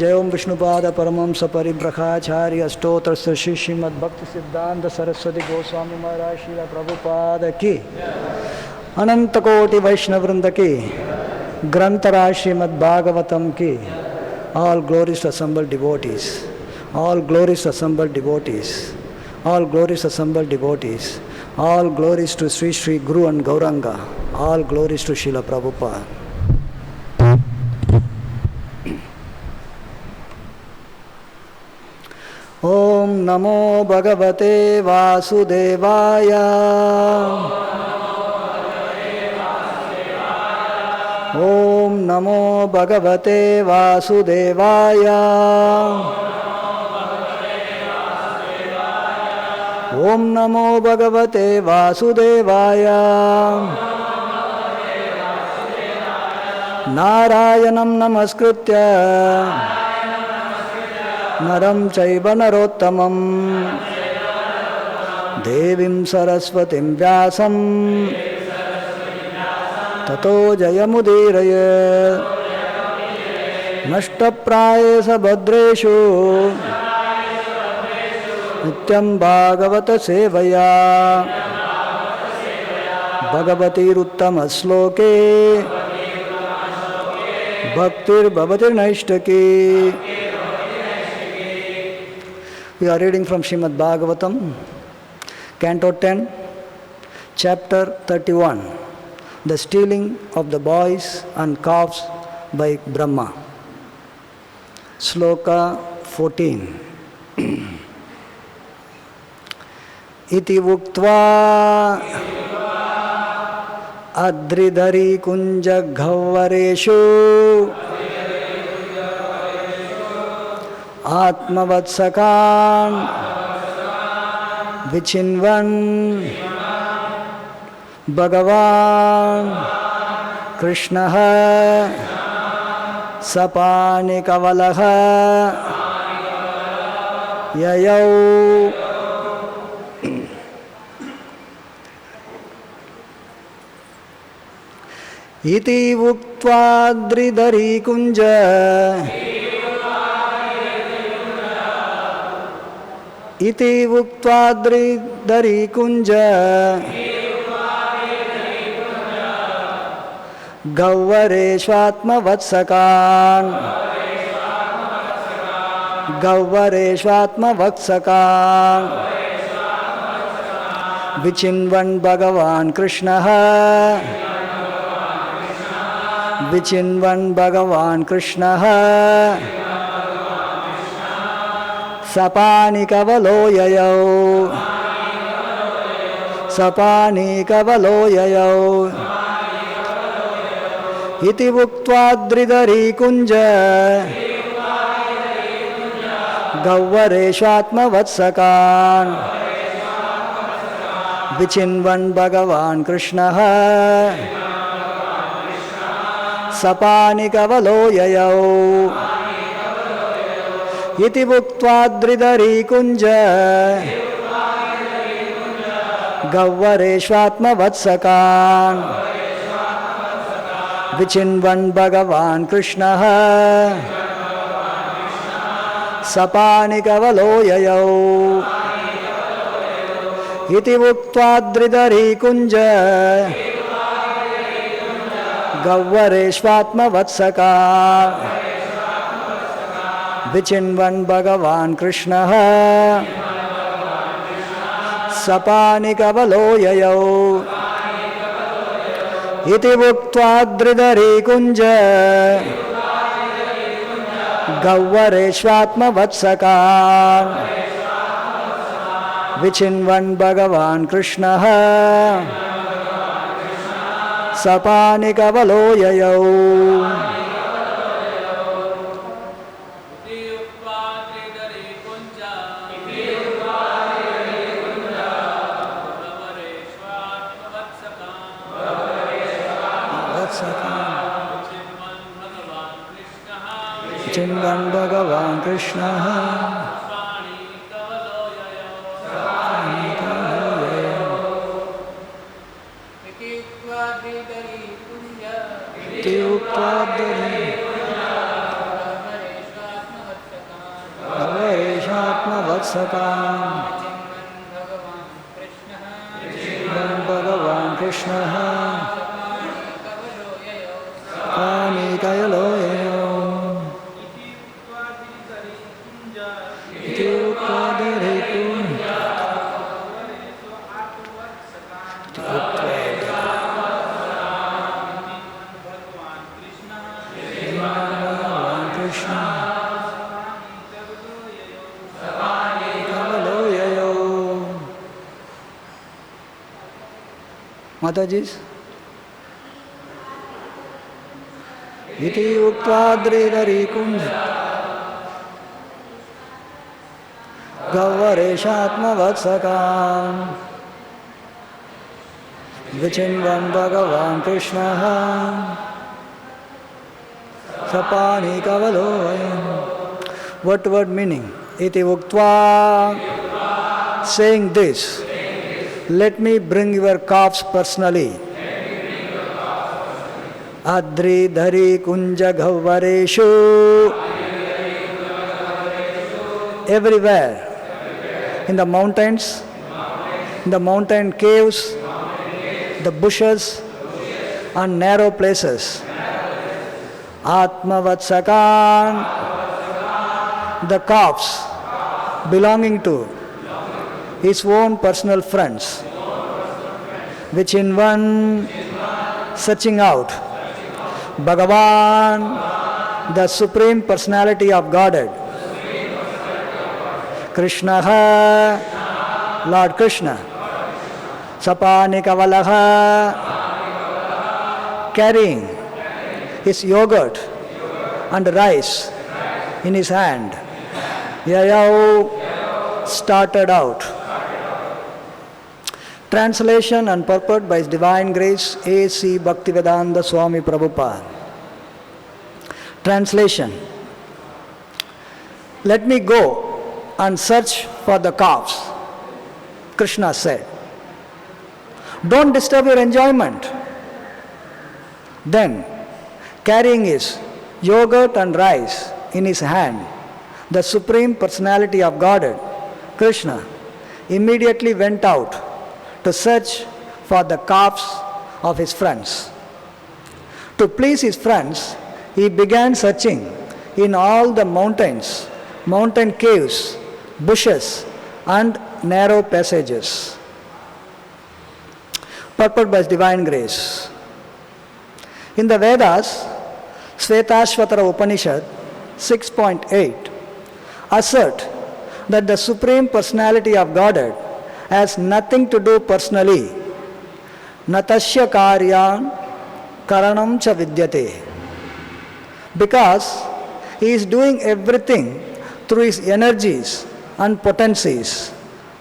जय ओम विष्णुपाद परमहंस परिब्रह्मचार्य अष्टोत्तर श्री श्रीमद्भक्त सिद्धांत सरस्वती गोस्वामी महाराज श्रील प्रभुपाद की अनंत कोटि वैष्णव वृंद की ग्रंथराज श्रीमद्भागवतम की all glories assembled devotees, all glories assembled devotees, all glories assembled devotees, all glories to Sri Sri Guru and Gauranga, all glories to Srila Prabhupada. ओम नमो भगवते वासुदेवाय ओम नमो भगवते वासुदेवाय ओम नमो भगवते वासुदेवाय नारायणं नमस्कृत्य नरं चैव नरोत्तमं देवीं सरस्वतीं व्यासं ततो जयमुदीरये नष्टप्रायेष भद्रेषु नित्यं भागवत सेवया भगवतीरुत्तमश्लोके भक्तिर्भवति नैष्ठकी. We are reading from Srimad Bhagavatam, Canto 10, Chapter 31, The Stealing of the Boys and Calves by Brahma. Sloka 14. Iti uktva adridhari kunja ghavareshu आत्मवत्सकान् विचिन्वन् भगवान् कृष्णः सपानिकवलः ययौ. इति उक्त्वा द्रिधरी कुञ्ज इति उक्त्वा द्रिधरी कुञ्ज गह्वरेष्वात्मवत्सकान् विचिन्वन् भगवान् कृष्णः सपानिकवलो ययौ इति उक्त्वा द्रिधरी कुञ्ज गह्वरेष्वात्मवत्सकान् विचिन्वन् भगवान् कृष्णः सपानिकवलो ययौ इति उक्त्वा द्रिधरी कुञ्ज गह्वरेष्वात्मवत्सकान् विचिन्वन् भगवान् कृष्णः सपानिकवलो ययौ इति उक्त्वा द्रिधरी कुञ्ज गह्वरेष्वात्मवत्सकान् विचिन्वन् भगवान् कृष्णः सपानिकवलो ययौ इति उक्त्वा द्रिधरी कुञ्ज गह्वरेष्वात्मवत्सकान् विचिन्वन् भगवान् कृष्णः सपानिकवलो ययौ. विचिन्वन् भगवान् कृष्णः Bhagavan Krishna Kanikayaloyo Mataji's Iti Uktadridari Kunj Gavareshatma Vatsakam Vichinvan Bhagavan Krishna Sapani Kavaloyam. What word meaning? Iti Uktva, saying this, let me bring your calves personally. Adri Dhari Kunja Gavareshu. Everywhere. In the mountains, in the mountain caves, the bushes, and narrow places. Atmavatsakan, the calves belonging to his own personal friends, which in one searching out Bhagavan, the Supreme Personality of Godhead, Krishna, Lord Krishna, Sapanikavalaha, carrying his yogurt and rice in his hand. Yayau started out. Translation and purport by His Divine Grace A.C. Bhaktivedanta Swami Prabhupada. Translation. Let me go and search for the calves, Krishna said. Don't disturb your enjoyment. Then, carrying his yogurt and rice in his hand, the Supreme Personality of Godhead, Krishna, immediately went out to search for the calves of his friends. To please his friends, he began searching in all the mountains, mountain caves, bushes, and narrow passages. Purport by His Divine Grace. In the Vedas, Svetashvatara Upanishad 6.8 assert that the Supreme Personality of Godhead has nothing to do personally. Natasya karyan karanam cha vidyate. Because he is doing everything through his energies and potencies.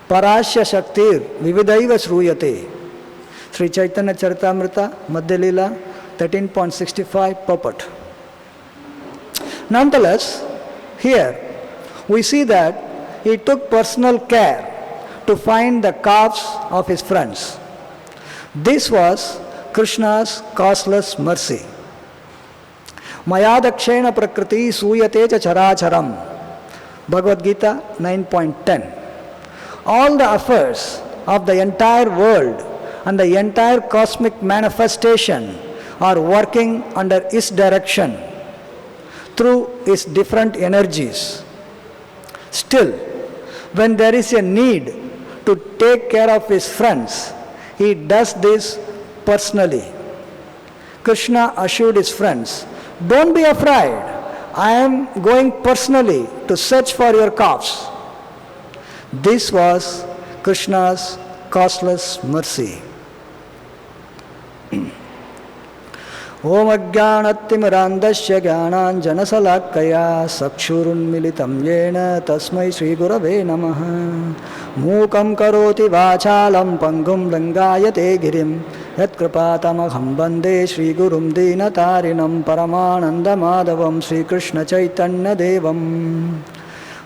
Parasya shaktir vividaiva sruyate. Sri Chaitanya Charitamrita, Madhya Leela 13.65 purport. Nonetheless, here we see that he took personal care to find the calves of his friends. This was Krishna's causeless mercy. Mayadakshena prakriti suyate cha characharam. Bhagavad Gita 9.10. All the affairs of the entire world and the entire cosmic manifestation are working under his direction through his different energies. Still, when there is a need to take care of his friends, he does this personally. Krishna assured his friends, don't be afraid, I am going personally to search for your calves. This was Krishna's causeless mercy. Om Ajnanatimirandasya Jnananjanasalakaya Sakshurunmilitam Yena Tasmai Sri Gurave Namaha Mukam Karoti Vachalam Pangum Langayate Girim Yat Kripatamaham Bande Sri Gurum Dinatarinam Paramananda Madhavam Sri Krishna Chaitanya Devam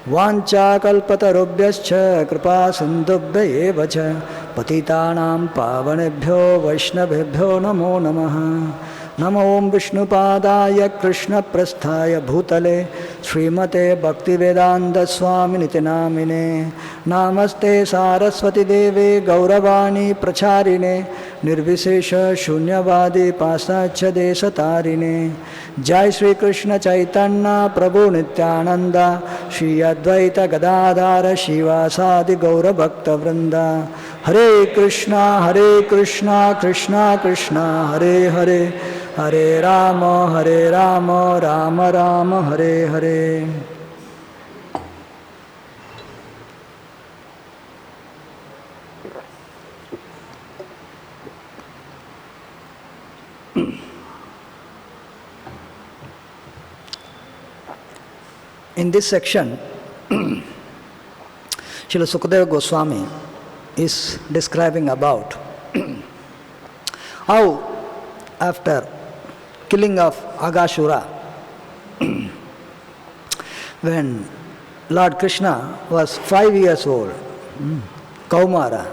Vancha Kalpatarubhyascha Kripa Sindhubhya Evacha Patitanam Pavanebhyo Vaishnavebhyo Namo Namaha नमो ओं विष्णुपादाय कृष्णप्रस्थाय भूतले श्रीमते भक्तिवेदान्तस्वामिनिति नामिने नमस्ते सारस्वती देवे गौरवाणी प्रचारिणे निर्विशेष शून्यवादी पाश्चात्य देशतारिणे जय श्री कृष्ण चैतन्य प्रभु नित्यानंद श्री अद्वैत गदाधर शिवासादि गौरभक्तवृंद हरे Krishna Krishna Krishna Hare Hare Hare Ram Ram Ram Hare Hare. In this section, Srila Sukadeva Goswami is describing about how after killing of Agashura, when Lord Krishna was 5 years old, Kaumara,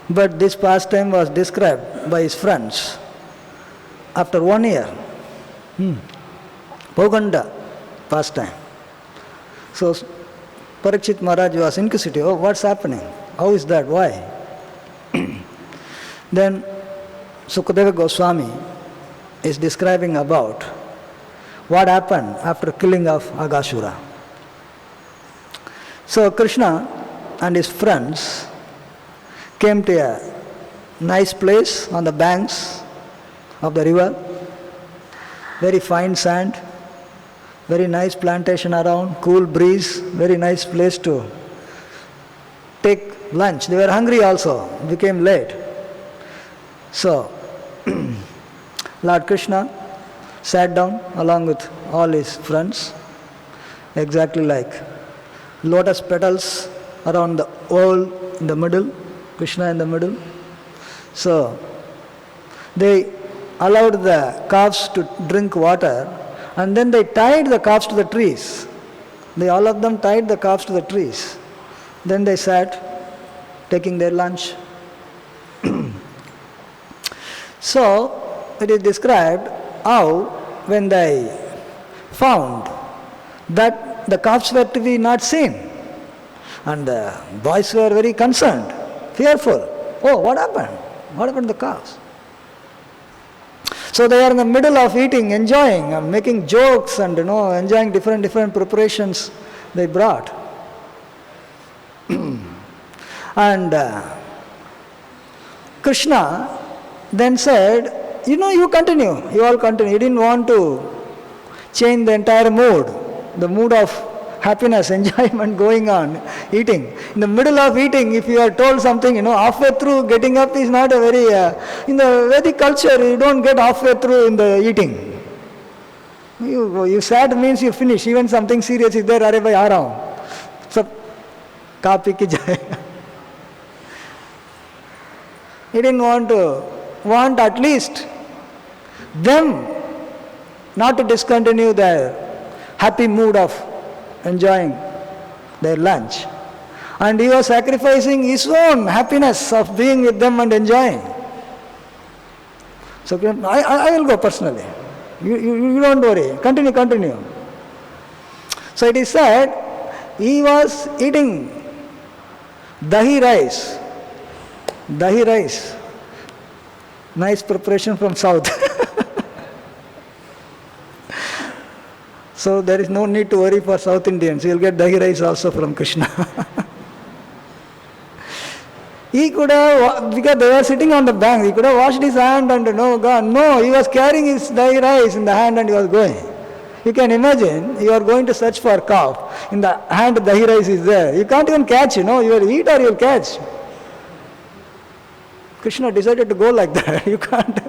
but this pastime was described by his friends after 1 year, Poganda pastime. So Parikshit Maharaj was inquisitive, oh, what's happening? How is that? Why? Then Sukadeva Goswami is describing about what happened after killing of Agashura. So Krishna and his friends came to a nice place on the banks of the river, very fine sand, very nice plantation around, cool breeze, very nice place to take lunch. They were hungry also, became late. So, Lord Krishna sat down along with all his friends, exactly like lotus petals around the owl in the middle, Krishna in the middle. So, they allowed the calves to drink water, and then they tied the calves to the trees. They all of them tied the calves to the trees. Then they sat, taking their lunch. So, it is described how when they found that the calves were to be not seen, and the boys were very concerned, fearful. Oh, what happened? What happened to the calves? So they are in the middle of eating, enjoying, making jokes and enjoying different preparations they brought. And Krishna then said, you all continue. He didn't want to change the entire mood, the mood of happiness, enjoyment going on, eating. In the middle of eating, if you are told something, halfway through getting up is not a very, in the Vedic culture, you don't get halfway through in the eating. You sat means you finish. Even something serious is there, arey bhai, aa raha hu. Sab kaa pi ke jayega. He didn't want at least them not to discontinue their happy mood of enjoying their lunch. And he was sacrificing his own happiness of being with them and enjoying. So I will go personally. You don't worry. Continue. So it is said, he was eating dahi rice. Nice preparation from south. So there is no need to worry for South Indians. You will get dahi rice also from Krishna. He could have, because they were sitting on the bank, he could have washed his hand and gone. No, he was carrying his dahi rice in the hand and he was going. You can imagine, you are going to search for calf. In the hand, dahi rice is there. You can't even catch, you will eat or you will catch. Krishna decided to go like that. You can't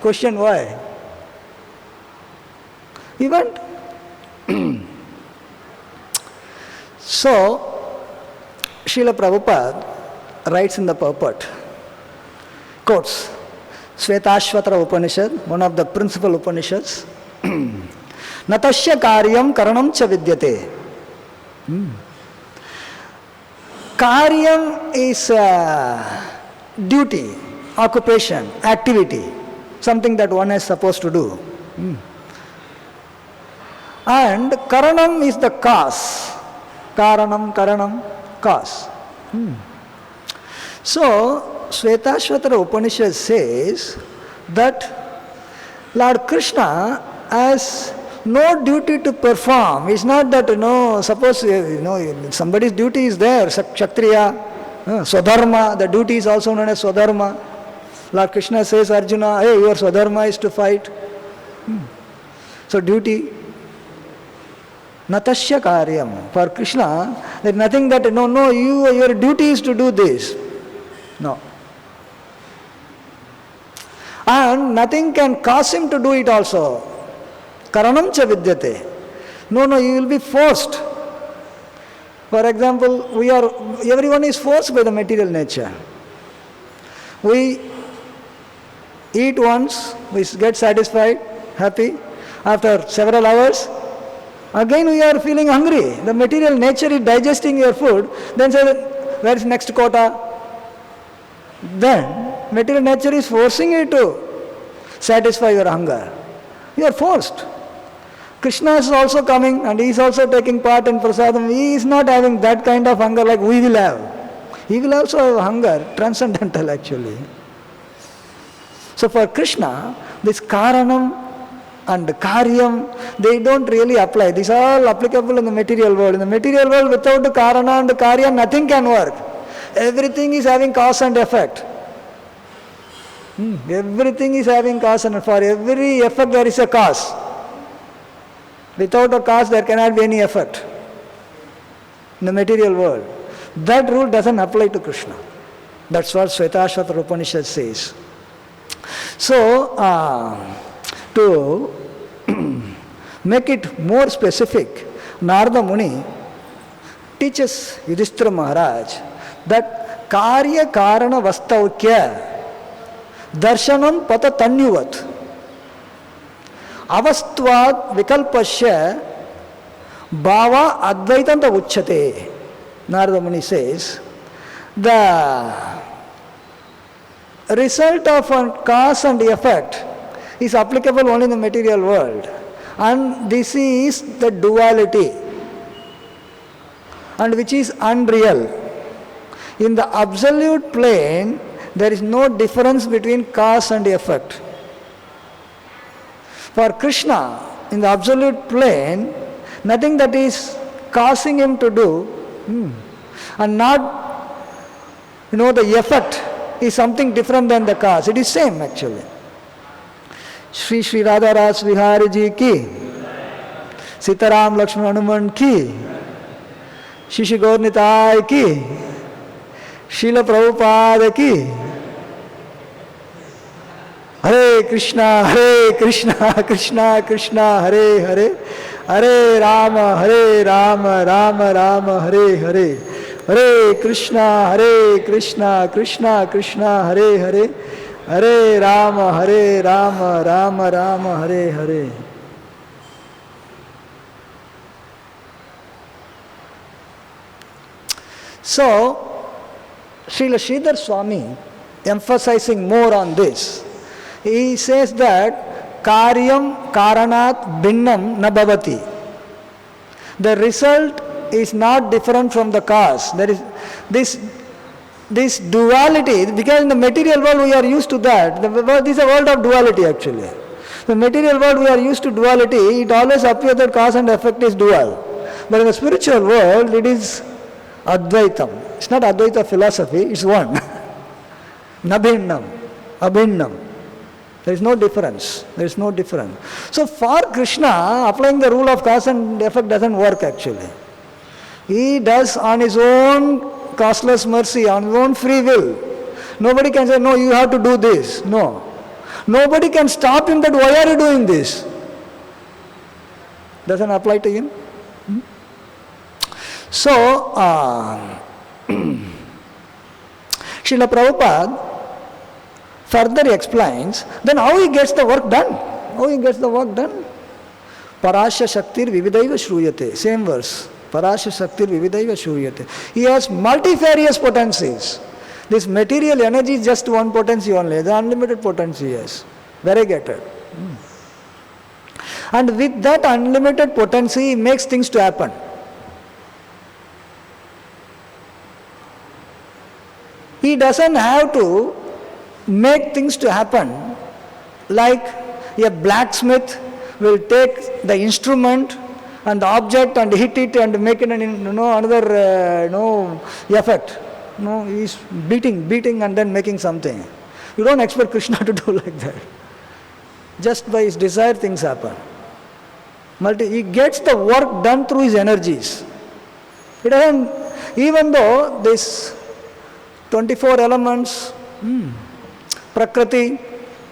question why. He went. So, Srila Prabhupada writes in the purport, quotes Svetashvatara Upanishad, one of the principal Upanishads, Natasya karyam karanam cha vidyate. Karyam is duty, occupation, activity. something that one is supposed to do. And karanam is the cause. Karanam, cause. So, Shvetashvatara Upanishad says that Lord Krishna has no duty to perform. It's not that, suppose, somebody's duty is there, Kshatriya, Swadharma, the duty is also known as Swadharma. Lord Krishna says, Arjuna, hey, your Swadharma is to fight. So duty. Natasya karyam. For Krishna, there is nothing that, your duty is to do this. No. And nothing can cause him to do it also. Karanam cha vidyate. No, you will be forced. For example, everyone is forced by the material nature. We eat once, we get satisfied, happy. After several hours, again we are feeling hungry. The material nature is digesting your food. Then say, where is next quota? Then material nature is forcing you to satisfy your hunger. You are forced. Krishna is also coming and he is also taking part in prasadam. He is not having that kind of hunger like we will have. He will also have hunger, transcendental actually. So for Krishna, this karanam and karyam, they don't really apply. These are all applicable in the material world. In the material world, without the karana and the karya, nothing can work. Everything is having cause and effect. Everything is having cause and effect. For every effect there is a cause. Without a cause there cannot be any effect in the material world. That rule doesn't apply to Krishna. That's what Shvetashvatara Upanishad says. So, to make it more specific, Narada Muni teaches Yudhishthira Maharaj that karya karana vastaukya darshanam pata tanyuvat avastvad vikalpasya bhava advaitanta uchyate. Narada Muni says the result of a cause and effect is applicable only in the material world, and this is the duality, and which is unreal. In the absolute plane, there is no difference between cause and effect. For Krishna, in the absolute plane, nothing that is causing him to do, and not, the effect is something different than the cause. It is same actually. Shri Shri Radha Ras Vihari Ji ki, Sitaram Lakshman Hanuman ki, Shishi Gaur Nitai ki, Srila Prabhupada ki. Hare Krishna, Krishna Krishna, Hare Hare, Hare Rama, Rama Rama, Hare Hare, Hare Krishna, Krishna Krishna, Hare Hare, Hare Rama, Rama Rama, Hare Hare. So, Srila Sridhar Swami, emphasizing more on this, he says that karyam karanat bhinnam na bhavati. The result is not different from the cause. There is this duality, because in the material world we are used to that. This is a world of duality actually. The material world we are used to duality, it always appears that cause and effect is dual. But in the spiritual world it is Advaitam. It's not Advaita philosophy, it's one. Nabhinnam, abhinnam. There is no difference. So for Krishna, applying the rule of cause and effect doesn't work actually. He does on his own causeless mercy, on his own free will. Nobody can say, no, you have to do this. No. Nobody can stop him that, why are you doing this? Doesn't apply to him. So, Srila Prabhupada further explains, then how he gets the work done? Parasya Shaktir Vividaiva Shruyate. Same verse. Parasya Shaktir Vividaiva Shruyate. He has multifarious potencies. This material energy is just one potency only, the unlimited potency he has. variegated. And with that unlimited potency, he makes things to happen. He doesn't have to make things to happen like a blacksmith will take the instrument and the object and hit it and make it another effect. He's beating and then making something. You don't expect Krishna to do like that. Just by his desire, things happen. He gets the work done through his energies. It doesn't, even though this 24 elements, Prakriti,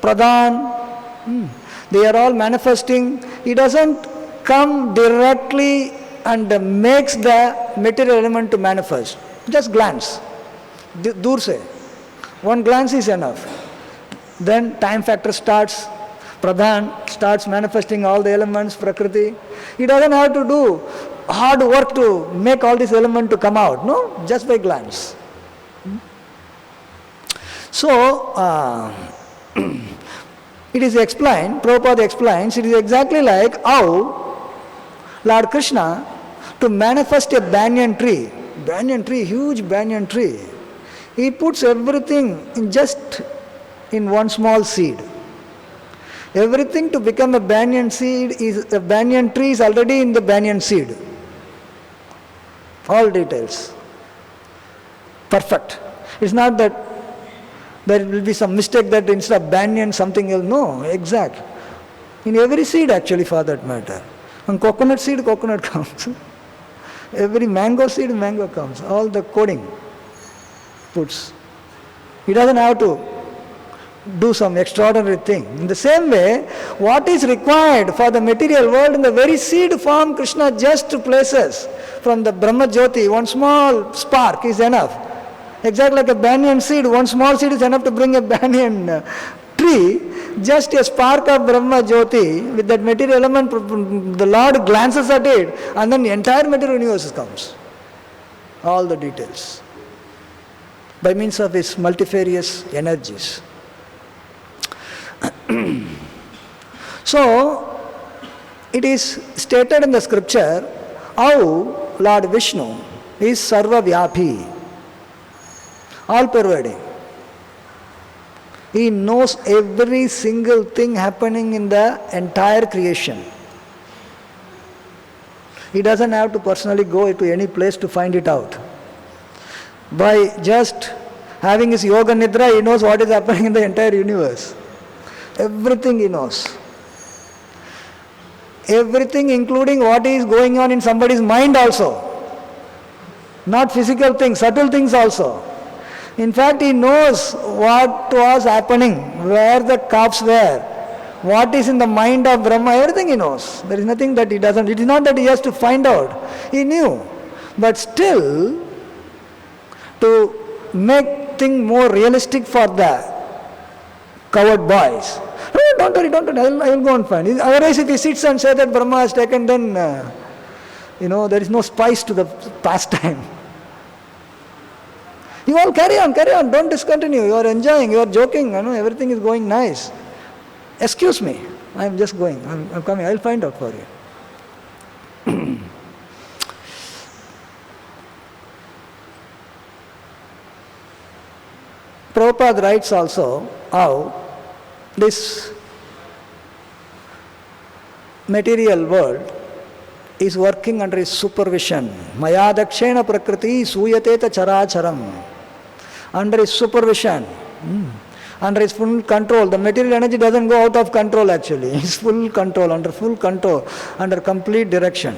Pradhan, they are all manifesting. He doesn't come directly and makes the material element to manifest. Just glance. Dur se. One glance is enough. Then time factor starts. Pradhan starts manifesting all the elements, Prakriti. He doesn't have to do hard work to make all these elements to come out. No, just by glance. So, it is explained, Prabhupada explains, it is exactly like how Lord Krishna, to manifest a banyan tree, huge banyan tree, he puts everything in one small seed. Everything to become a banyan tree is already in the banyan seed. All details. Perfect. It's not that there will be some mistake that instead of banyan something else. No, exact. In every seed actually, for that matter. On coconut seed, coconut comes. Every mango seed, mango comes. All the coding puts. He doesn't have to do some extraordinary thing. In the same way, what is required for the material world in the very seed form, Krishna just places from the Brahma Jyoti, one small spark is enough. Exactly like a banyan seed, one small seed is enough to bring a banyan tree. Just a spark of Brahma Jyoti with that material element, the Lord glances at it and then the entire material universe comes. All the details. By means of his multifarious energies. So, it is stated in the scripture how Lord Vishnu is Sarva Vyapi, all pervading. He knows every single thing happening in the entire creation. He doesn't have to personally go to any place to find it out. By just having his yoga nidra, he knows what is happening in the entire universe. Everything he knows. Everything including what is going on in somebody's mind also. Not physical things, subtle things also. In fact, he knows what was happening, where the calves were, what is in the mind of Brahma, everything he knows. There is nothing that he doesn't. It is not that he has to find out. He knew. But still, to make things more realistic for the coward boys. No, don't worry, I will go and find. Otherwise, if he sits and says that Brahma has taken, then, there is no spice to the pastime. You all carry on, don't discontinue. You are enjoying, you are joking, everything is going nice. Excuse me, I am just going, I am coming, I will find out for you. Prabhupada writes also how this material world is working under his supervision. Maya dakshena prakriti suyateta characharam. Under his supervision, under his full control. The material energy doesn't go out of control actually. It's full control, under complete direction.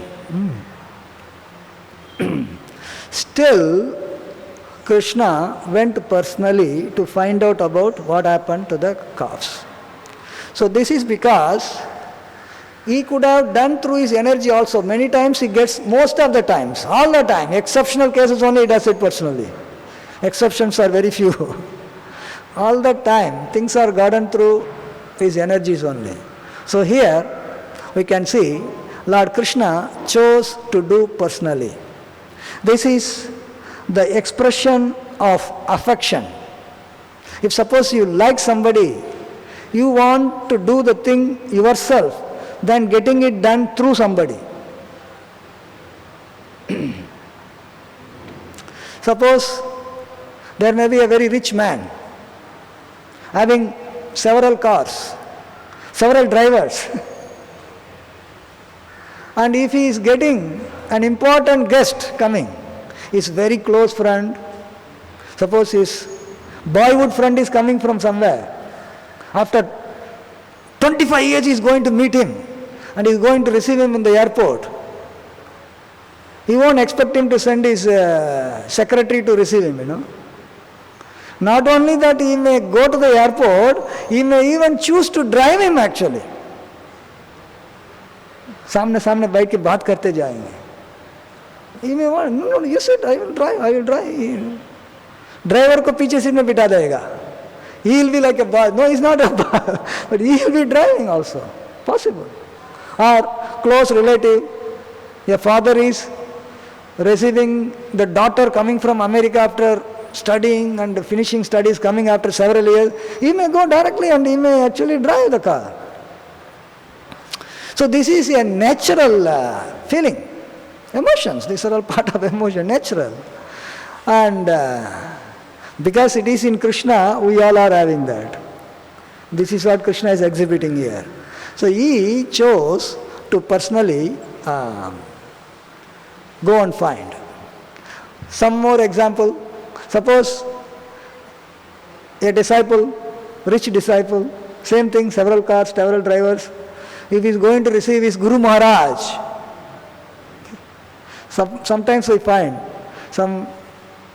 Still, Krishna went personally to find out about what happened to the calves. So this is because he could have done through his energy also. Many times he gets, most of the times, all the time, exceptional cases only he does it personally. Exceptions are very few. All the time, things are gotten through his energies only. So here, we can see, Lord Krishna chose to do personally. This is the expression of affection. If suppose you like somebody, you want to do the thing yourself than getting it done through somebody. Suppose there may be a very rich man having several cars, several drivers. And if he is getting an important guest coming, his very close friend, suppose his boyhood friend is coming from somewhere, after 25 years he is going to meet him and he is going to receive him in the airport. He won't expect him to send his secretary to receive him, Not only that, he may go to the airport, he may even choose to drive him actually. सामने सामने बैठ के बात करते जाएंगे. He may want, no, you said I will drive. Driver को पीछे seat में बिठा देगा. He will be like a boss. No, he's not a boss, but he will be driving also. Possible. Or close relative, a father is receiving the daughter coming from America after studying and finishing studies, coming after several years. He may go directly and he may actually drive the car. So this is a natural feeling. Emotions, these are all part of emotion, natural. And because it is in Krishna, we all are having that. This is what Krishna is exhibiting here. So he chose to personally go and find. Some more example. Suppose a disciple, rich disciple, same thing, several cars, several drivers. If he is going to receive his Guru Maharaj, sometimes we find some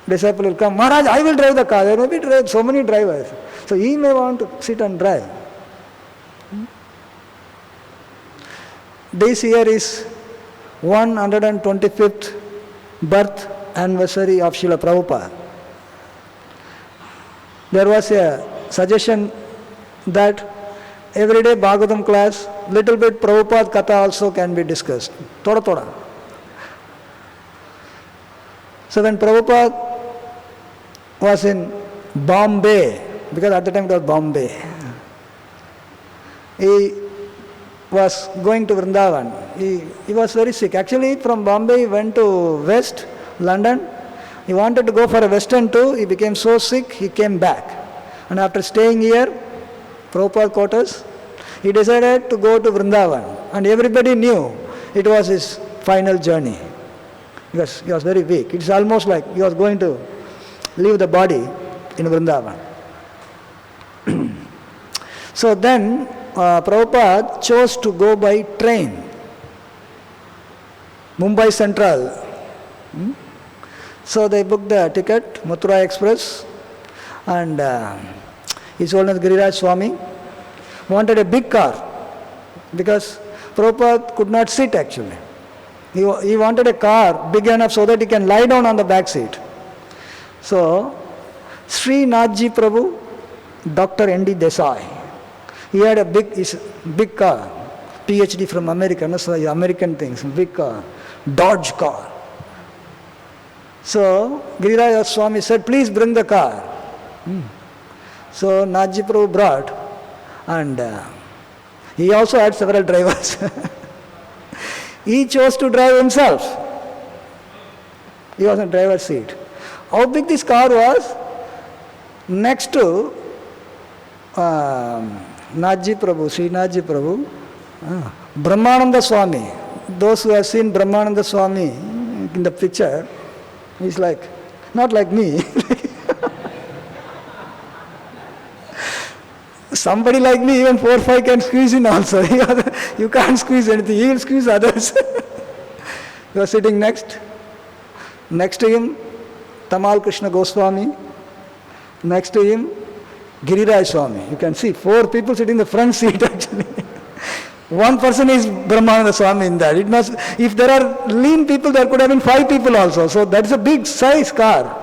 disciple will come, Maharaj, I will drive the car. There may be so many drivers. So he may want to sit and drive. This year is 125th birth anniversary of Srila Prabhupada. There was a suggestion that every day Bhagavatam class, little bit Prabhupada Katha also can be discussed. Thoda thoda. So when Prabhupada was in Bombay, because at the time it was Bombay, he was going to Vrindavan. He was very sick. Actually from Bombay he went to West, London. He wanted to go for a Western tour. He became so sick, he came back. And after staying here, Prabhupada quarters, he decided to go to Vrindavan. And everybody knew it was his final journey. Because he was very weak. It's almost like he was going to leave the body in Vrindavan. So then Prabhupada chose to go by train. Mumbai Central. So they booked the ticket, Mathura Express, and his Holiness Giriraj Swami wanted a big car because Prabhupada could not sit actually. He wanted a car big enough so that he can lie down on the back seat. So Sri Nathji Prabhu, Dr. N.D. Desai, he had a big car, PhD from America, so American things, big car, Dodge car. So Giriraj Swami said, please bring the car. So Nathji Prabhu brought, and he also had several drivers. He chose to drive himself. He was in the driver's seat. How big this car was? Next to Nathji Prabhu, Sri Nathji Prabhu, Brahmananda Swami. Those who have seen Brahmananda Swami in the picture, he's like, not like me. Somebody like me, even 4 or 5 can squeeze in also. You can't squeeze anything, he will squeeze others. You are sitting next to him, Tamal Krishna Goswami. Next to him, Giriraj Swami. You can see 4 people sitting in the front seat actually. One person is Brahmananda Swami in that. It must, if there are lean people, there could have been 5 people also. So that's a big size car.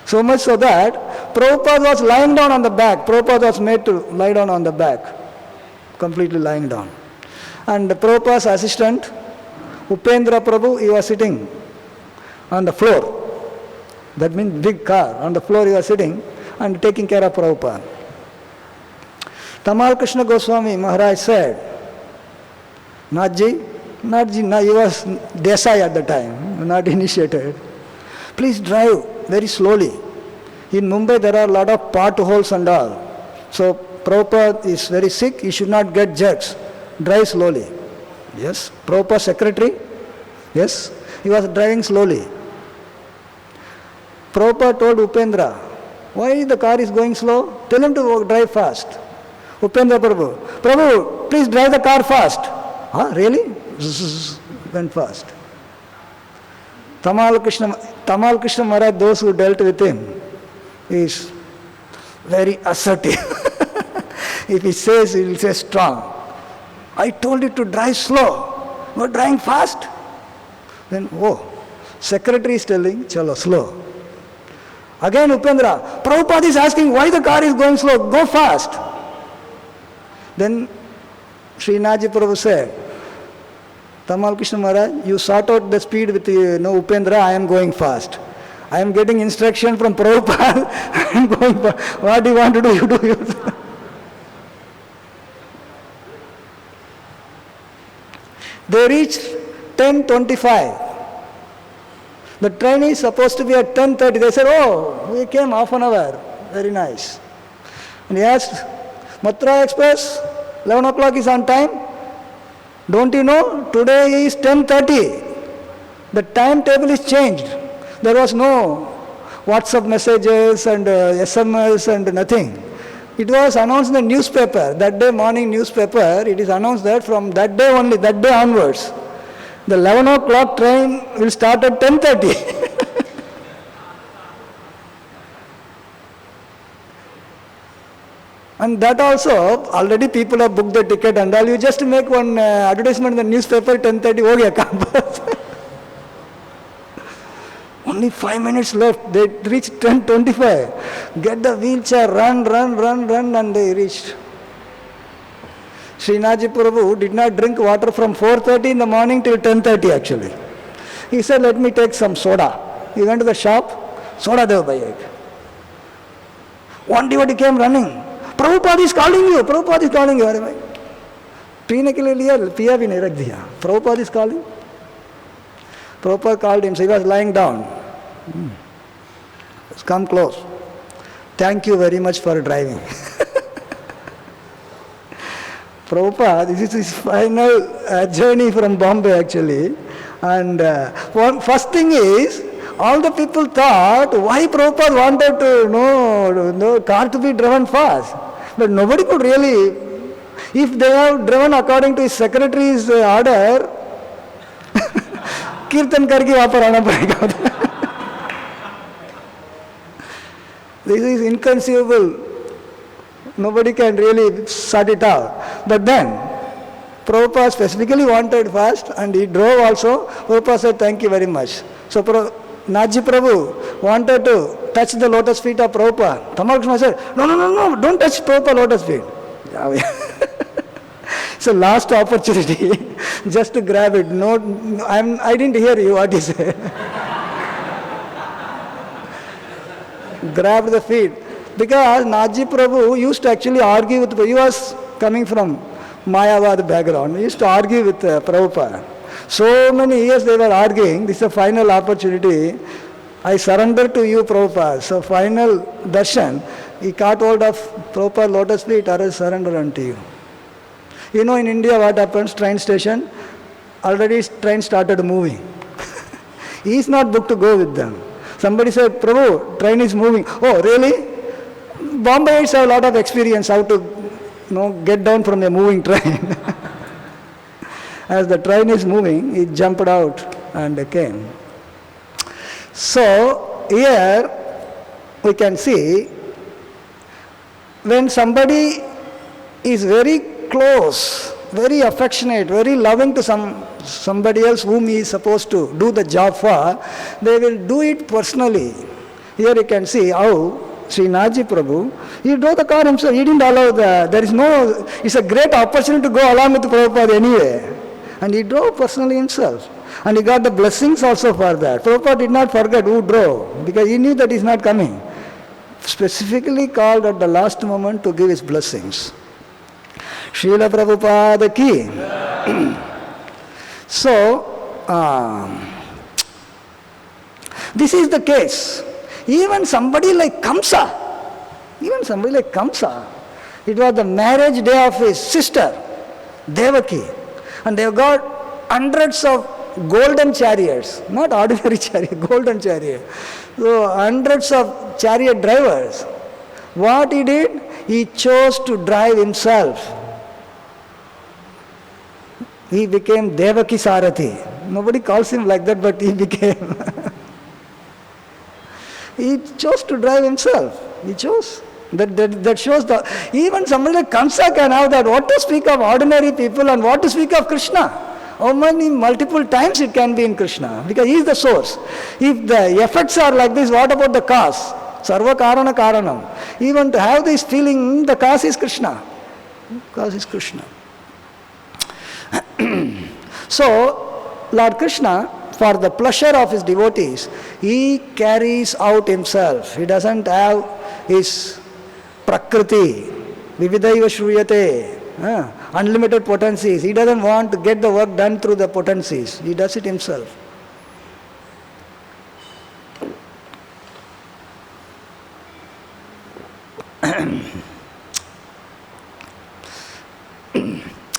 So much so that Prabhupada was lying down on the back. Prabhupada was made to lie down on the back, completely lying down. And Prabhupada's assistant, Upendra Prabhu, he was sitting on the floor. That means big car. On the floor he was sitting and taking care of Prabhupada. Tamal Krishna Goswami Maharaj said, Nathji, he was Desai at the time, not initiated. Please drive very slowly. In Mumbai there are a lot of potholes and all. So Prabhupada is very sick, he should not get jerks. Drive slowly. Yes, Prabhupada secretary, yes, he was driving slowly. Prabhupada told Upendra, why the car is going slow? Tell him to drive fast. Upendra Prabhu, please drive the car fast. Huh, really? Went fast. Tamal Krishna Maharaj, those who dealt with him, is very assertive. If he says, he will say strong. I told you to drive slow. You are driving fast. Then, secretary is telling, chalo, slow. Again Upendra, Prabhupada is asking why the car is going slow, go fast. Then Srinathji Prabhu said, Tamal Krishna Maharaj, you sort out the speed with Upendra, I am going fast. I am getting instruction from Prabhupada, I am going fast. What do you want to do? You do yourself. They reached 10:25. The train is supposed to be at 10:30. They said, we came half an hour. Very nice. And he asked, Mathura Express, 11 o'clock is on time. Don't you know? Today is 10:30. The timetable is changed. There was no WhatsApp messages and SMS and nothing. It was announced in the newspaper. That day morning newspaper, it is announced that from that day only, that day onwards, the 11 o'clock train will start at 10:30. And that also, already people have booked the ticket and all. You just make one advertisement in the newspaper, 10:30, ho gaya campus. Only 5 minutes left. They reached 10:25. Get the wheelchair, run, and they reached. Srinathji Prabhu did not drink water from 4:30 in the morning till 10:30 actually. He said, let me take some soda. He went to the shop, soda deva bhai. One devotee came running. Prabhupada is calling you. Prabhupada is calling you. अरे भाई पीने के लिए लिया, पिया भी नहीं रख दिया. Prabhupada is calling. Prabhupada called him. So he was lying down. Come close. Thank you very much for driving. Prabhupada, this is his final journey from Bombay actually. And first thing is, all the people thought, why Prabhupada wanted to know car to be driven fast. But nobody could really, if they have driven according to his secretary's order, कीर्तन करके वहाँ पर आना पड़ेगा. This is inconceivable. Nobody can really sort it out. But then, Prabhupada specifically wanted fast and he drove also. Prabhupada said, thank you very much. So Nathji Prabhu wanted to touch the lotus feet of Prabhupada. Tamal Krishna said, no, don't touch Prabhupada lotus feet. So last opportunity, just to grab it. No, I didn't hear you what you said. Grab the feet. Because Nathji Prabhu used to actually argue with, he was coming from Mayavad background. He used to argue with Prabhupada. So many years they were arguing, this is a final opportunity. I surrender to you, Prabhupada. So final darshan, he caught hold of Prabhupada lotus feet, I surrender unto you. You know in India what happens, train station, already train started moving. He is not booked to go with them. Somebody said, Prabhu, train is moving. Oh, really? Bombayites have a lot of experience how to get down from a moving train. As the train is moving, he jumped out and came. So, here we can see when somebody is very close, very affectionate, very loving to somebody else whom he is supposed to do the job for, they will do it personally. Here you can see how Srinathji Prabhu, he drove the car himself, he didn't allow it's a great opportunity to go along with Prabhupada anyway. And he drove personally himself. And he got the blessings also for that. Prabhupada did not forget who drove, because he knew that he is not coming. Specifically called at the last moment to give his blessings. Srila Prabhupada ki. So, this is the case. Even somebody like Kamsa, it was the marriage day of his sister, Devaki. And they have got hundreds of golden chariots, not ordinary chariot, golden chariot. So hundreds of chariot drivers. What he did? He chose to drive himself. He became Devaki Sarathi. Nobody calls him like that, but he became. He chose to drive himself. He chose. That shows the, even somebody like Kamsa can have that. What to speak of ordinary people and what to speak of Krishna? How many multiple times it can be in Krishna? Because he is the source. If the effects are like this, what about the cause? Sarva karana karanam. Even to have this feeling, the cause is Krishna. Cause is Krishna. So, Lord Krishna, for the pleasure of his devotees, he carries out himself. He doesn't have his prakriti, vividaiva shruyate, unlimited potencies. He doesn't want to get the work done through the potencies. He does it himself.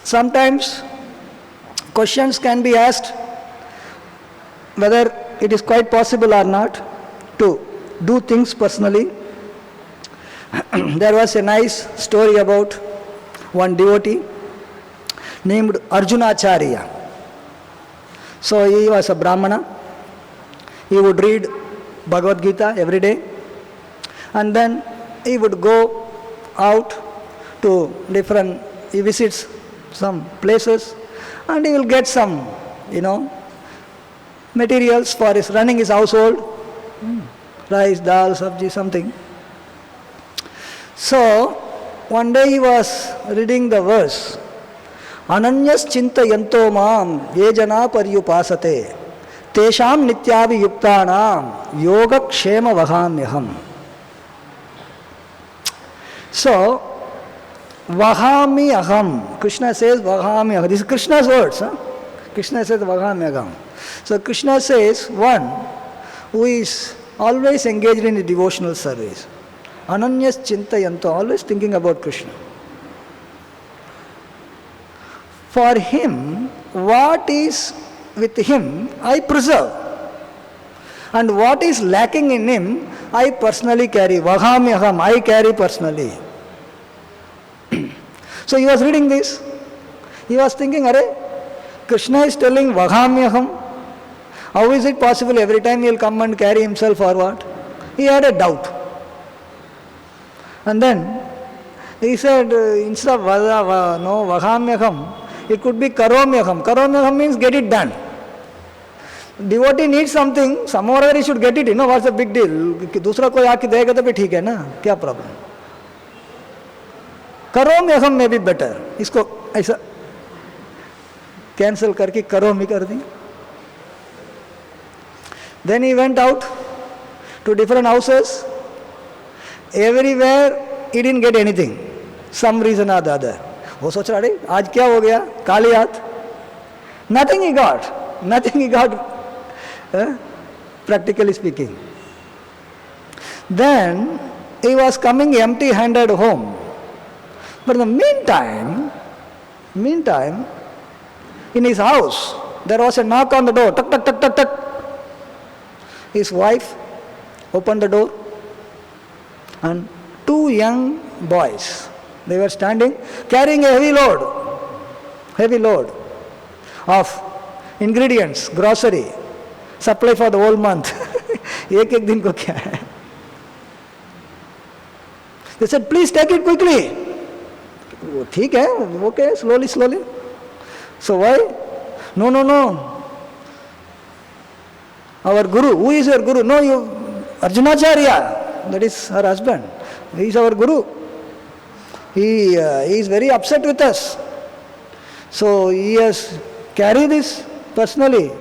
Sometimes questions can be asked whether it is quite possible or not to do things personally. There was a nice story about one devotee named Arjunacharya. So he was a Brahmana. He would read Bhagavad Gita every day, and then he would go out to he visits some places, and he will get some, materials for running his household, rice, dal, sabji, something. So, one day he was reading the verse, Ananyas chinta yanto maam yejana paryupasate tesham nityavi yuktanam yoga kshema vahamyaham. So, vahami aham, Krishna says vahami aham. This is Krishna's words. Krishna says vahami aham. So Krishna says, one who is always engaged in a devotional service, Ananyas Chintayanto, always thinking about Krishna. For him, what is with him, I preserve. And what is lacking in him, I personally carry. Vahamyaham, I carry personally. So he was reading this. He was thinking, Arey, Krishna is telling Vahamyaham. How is it possible every time he will come and carry himself or what? He had a doubt. And then he said, instead of Vahamyaham, it could be Karomyaham. Karomyaham means get it done. Devotee needs something, somehow or other he should get it. What's the big deal? दूसरा कोई आके देगा तो भी ठीक है ना, क्या problem? Karomyaham may be better. इसको ऐसा cancel करके करोमी कर दी. Then he went out to different houses. Everywhere he didn't get anything. Some reason or the other. वो सोच रहा है आज क्या हो गया काली हाथ. Nothing he got. Nothing he got, practically speaking. Then he was coming empty-handed home. But in the meantime, in his house, there was a knock on the door. Tuck, tuck, tuck, tuck, tuck. His wife opened the door, and two young boys, they were standing carrying a heavy load of ingredients, grocery, supply for the whole month. एक दिन को क्या है? They said, please take it quickly. वो ठीक है, okay, slowly. So why? No. Our Guru, who is your Guru? No, you, Arjunacharya, that is her husband. He is our Guru. He is very upset with us. So he has carried this personally.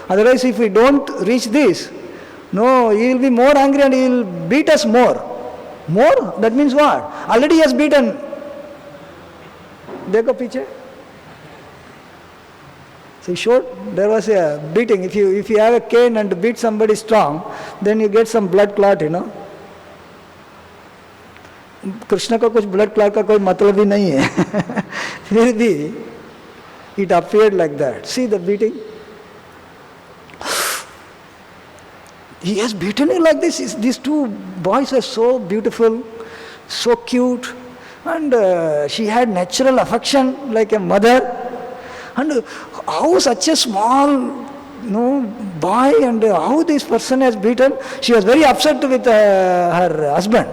Otherwise, if we don't reach this, no, he will be more angry and he will beat us more. More? That means what? Already he has beaten. देखो पीछे. So he showed there was a beating. If you have a cane and beat somebody strong, then you get some blood clot, Krishna का कुछ blood clot का कोई मतलब ही नहीं है. फिर भी it appeared like that. See the beating. He has beaten you like this. These two boys are so beautiful, so cute, and she had natural affection like a mother. And how such a small boy and how this person has beaten, she was very upset with her husband.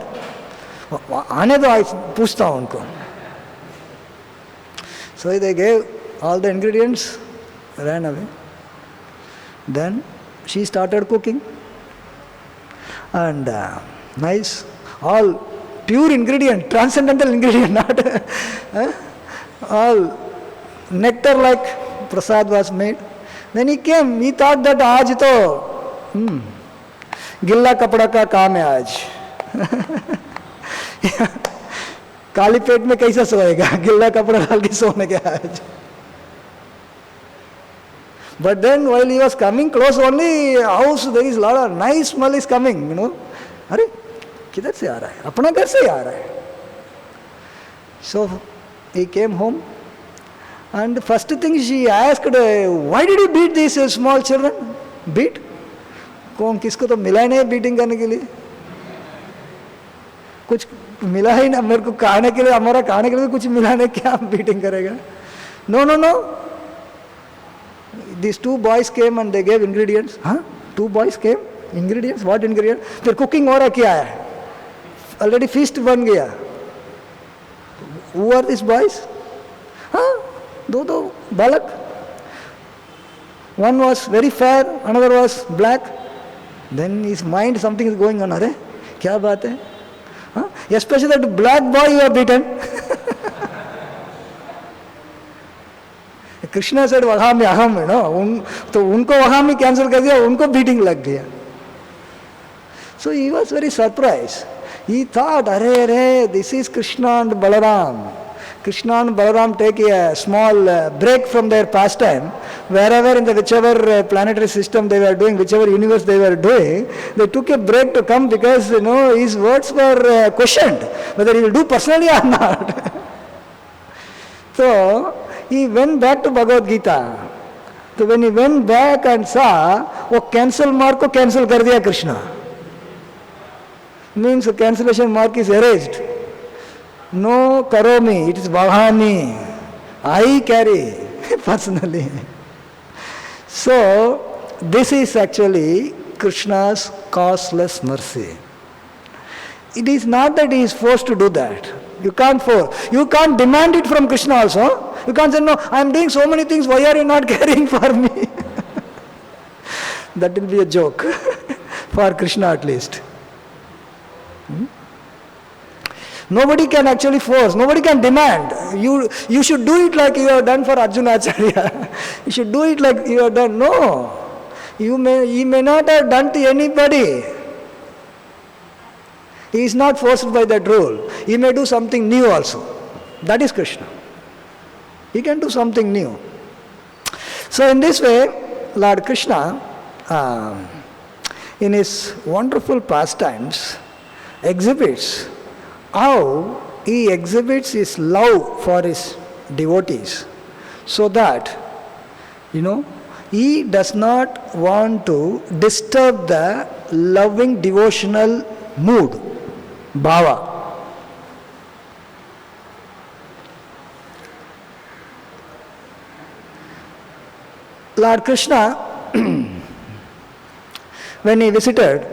आने दो, पूछता हूँ उनको. So they gave all the ingredients, ran away. Then she started cooking. And nice, all pure ingredient, transcendental ingredient, not all nectar like prasad was made. Then he came, he thought that आज तो गिल्ला कपड़ा का काम है आज. काली पेट में कैसा सोएगा, गिल्ला कपड़ा डाल के सोने के आज. But then while he was coming close only house, there is lot of nice smell is coming, अरे किधर से आ रहा है, अपना घर से ही आ रहा है. So he came home and first thing she asked, why did you beat these small children? Beat? कौन, किसको तो मिला ही नहीं beating करने के लिए, कुछ मिला ही ना मेरे को खाने के लिए, हमारा खाने के लिए कुछ मिला नहीं, क्या beating करेगा. No. These two boys came and they gave ingredients. Huh? Two boys came? Ingredients? What ingredients? फिर cooking हो रहा क्या है? Already feast बन गया. Who are these boys? हाँ, दो बालक. One was very fair, another was black. Then his mind something is going on. अरे क्या बात है? हाँ? Especially that black boy you have beaten. Krishna said वहामी अहम है ना, तो उनको वहामी कैंसिल कर दिया, उनको बीटिंग लग गया. So he was very surprised. He thought, अरे this is Krishna and Balaram. Krishna and Balaram take a small break from their pastime. Wherever in the whichever planetary system they were doing, whichever universe they were doing, they took a break to come because his words were questioned whether he will do personally or not. So he went back to Bhagavad Gita. So when he went back and saw, वो cancel mark को cancel कर दिया Krishna. Means cancellation mark is erased. No karomi, it is bhavani. I carry personally. So this is actually Krishna's causeless mercy. It is not that he is forced to do that. You can't force. You can't demand it from Krishna also. You can't say, no, I am doing so many things, why are you not caring for me? That will be a joke, for Krishna at least. Nobody can actually force, nobody can demand. You should do it like you have done for Arjuna Acharya. You should do it like you have done. No. He may not have done to anybody. He is not forced by that rule. He may do something new also. That is Krishna. He can do something new. So in this way, Lord Krishna, in his wonderful pastimes, exhibits how he exhibits his love for his devotees, so that, he does not want to disturb the loving devotional mood, bhava. Lord Krishna, when he visited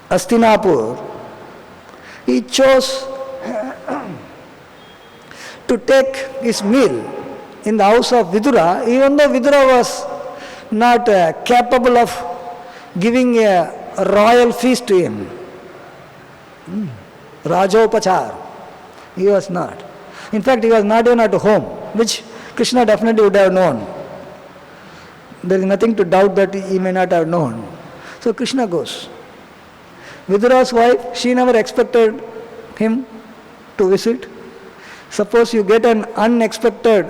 Hastinapur, he chose to take his meal in the house of Vidura, even though Vidura was not capable of giving a royal feast to him. Rajopachar. He was not. In fact, he was not even at home, which Krishna definitely would have known. There is nothing to doubt that he may not have known. So Krishna goes. Vidura's wife, she never expected him to visit. Suppose you get an unexpected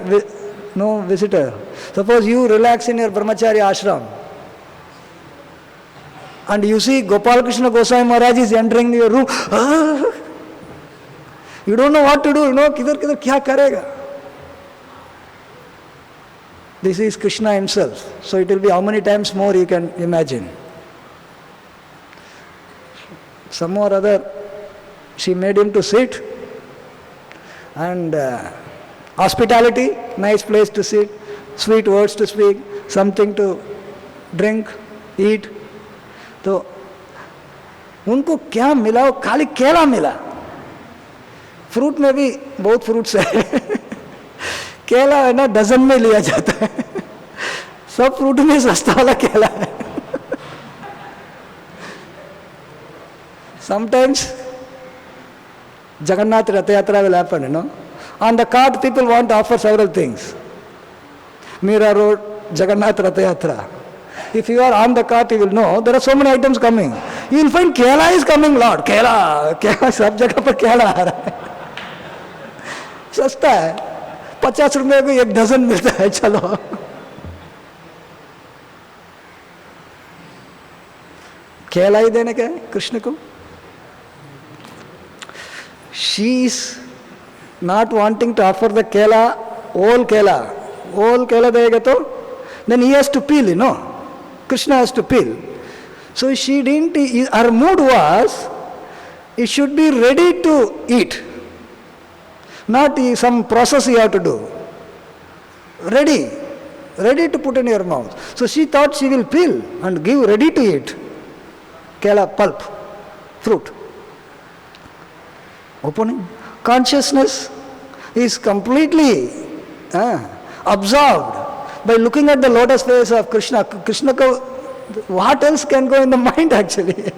visitor. Suppose you relax in your brahmachari ashram and you see Gopal Krishna Goswami Maharaj is entering your room. You don't know what to do, kidhar kya karega. This is Krishna himself. So it will be how many times more you can imagine. Some or other, she made him to sit, and hospitality, nice place to sit, sweet words to speak, something to drink, eat. तो उनको क्या मिला? वो खाली केला मिला. Fruit में भी बहुत फ्रूट्स है. केला है ना, डजन में लिया जाता है. सब फ्रूट में सस्ता वाला केला है. Sometimes Jagannath Rath Yatra will happen, On the cart, people want to offer several things. Mira Road, Jagannath Rath Yatra. If you are on the cart, you will know there are so many items coming. You will find Kela is coming, Lord. Kela, सब जगह पर केला आ रहा है. सस्ता है. 50 रुपए को 1 डजन मिलता है. चलो. केला ही देने का है कृष्ण को. She is not wanting to offer the kela, whole kela. Whole kela देगा तो, then he has to peel, Krishna has to peel. So she didn't, her mood was, it should be ready to eat. Not some process you have to do. Ready to put in your mouth. So she thought she will peel and give ready to eat. Kela, pulp, fruit. Opening. Consciousness is completely absorbed by looking at the lotus face of Krishna. What else can go in the mind actually?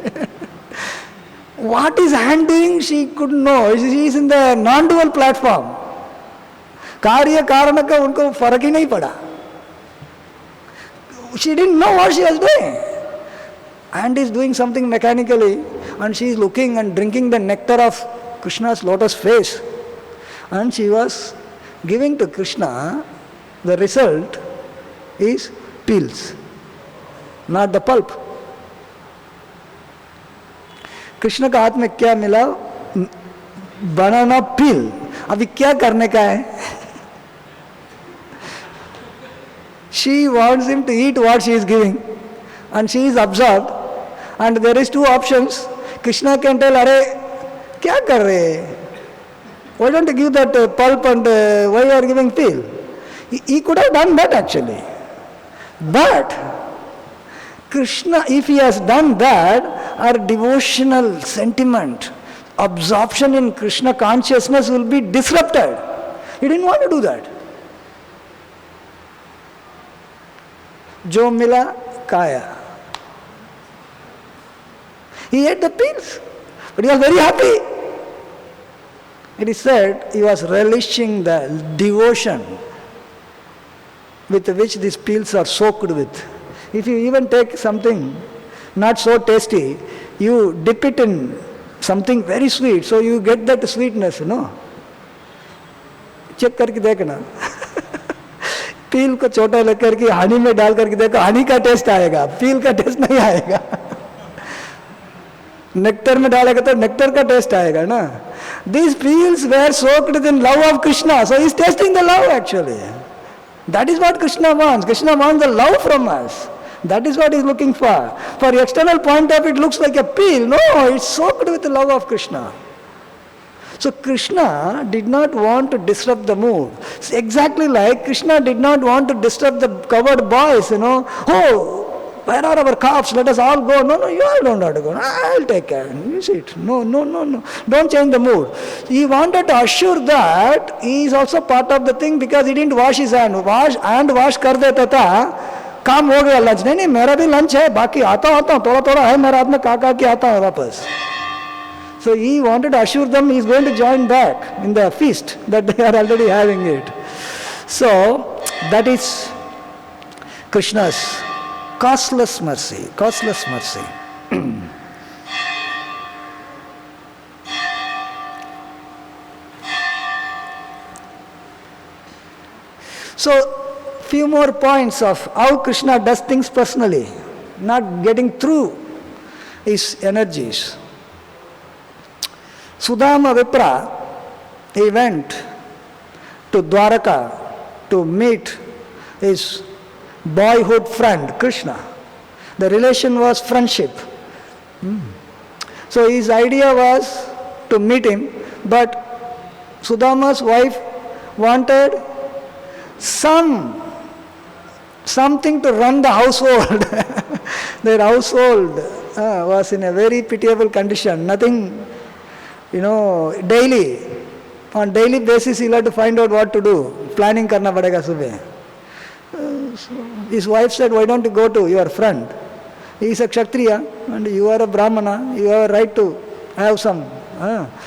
What is hand doing? She couldn't know. She is in the non-dual platform. Karya karana ka unko farak hi nahi pada. She didn't know what she was doing. Hand is doing something mechanically, and she is looking and drinking the nectar of Krishna's lotus face, and she was giving to Krishna. The result is peels, not the pulp. Krishna का हाथ में क्या मिला? बनाना पील. अभी क्या करने का है? She wants him to eat what she is giving, and she is absorbed, and there is 2 options. Krishna can tell, अरे क्या कर रहे हैं? Why don't you give that pulp, and why you are giving peel? He could have done that actually. But Krishna, if he has done that, our devotional sentiment, absorption in Krishna consciousness will be disrupted. He didn't want to do that. Jo mila kaya. He ate the peels, but he was very happy. It is said he was relishing the devotion with which these peels are soaked with. If you even take something not so tasty, you dip it in something very sweet, so you get that sweetness, Check करके देखना. पील को छोटा लेकर के हनी में डाल करके देखो, हनी का टेस्ट आएगा, पील का टेस्ट नहीं आएगा. नेक्टर में डालेगा तो नेक्टर का टेस्ट आएगा ना. These peels were soaked in love of Krishna, so he is tasting the love actually. That is what Krishna wants. Krishna wants the love from us. That is what he is looking for. For the external point of it looks like a peel. No, it's soaked with the love of Krishna. So Krishna did not want to disrupt the mood. It's exactly like Krishna did not want to disturb the coward boys, Oh, where are our calves? Let us all go. No, you all don't have to go. I'll take care. You see it. No. Don't change the mood. He wanted to assure that he is also part of the thing because he didn't wash his hand. Wash कर देता था. काम हो गया lunch. नहीं, मेरा भी lunch है. बाकी आता हूँ थोड़ा है मेरा हाथ में खा के आता हूँ वापस. So he wanted to assure them he is going to join back in the feast that they are already having it. So that is Krishna's costless mercy. So, few more points of how Krishna does things personally, not getting through his energies. Sudama Vipra, he went to Dwaraka to meet his boyhood friend Krishna. The relation was friendship. So his idea was to meet him, but Sudama's wife wanted something to run the household. Their household was in a very pitiable condition. Nothing, daily. On daily basis, he'll have to find out what to do. Planning karna padega subhe. His wife said, why don't you go to your friend? He is a Kshatriya and you are a Brahmana. You have a right to have some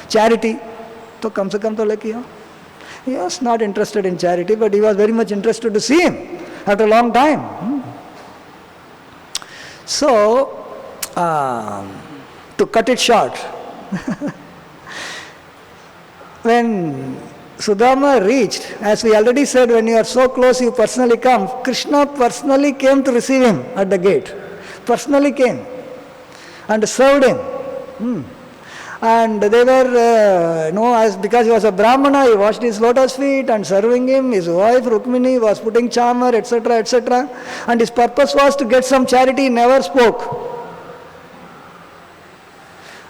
charity. So come se kam to leki aao. He was not interested in charity, but he was very much interested to see him after a long time. So, to cut it short, when Sudama reached, as we already said, when you are so close, you personally come. Krishna personally came to receive him at the gate. Personally came and served him. And they were, because he was a Brahmana, he washed his lotus feet and serving him. His wife Rukmini was putting chamar, etc., etc. And his purpose was to get some charity. He never spoke.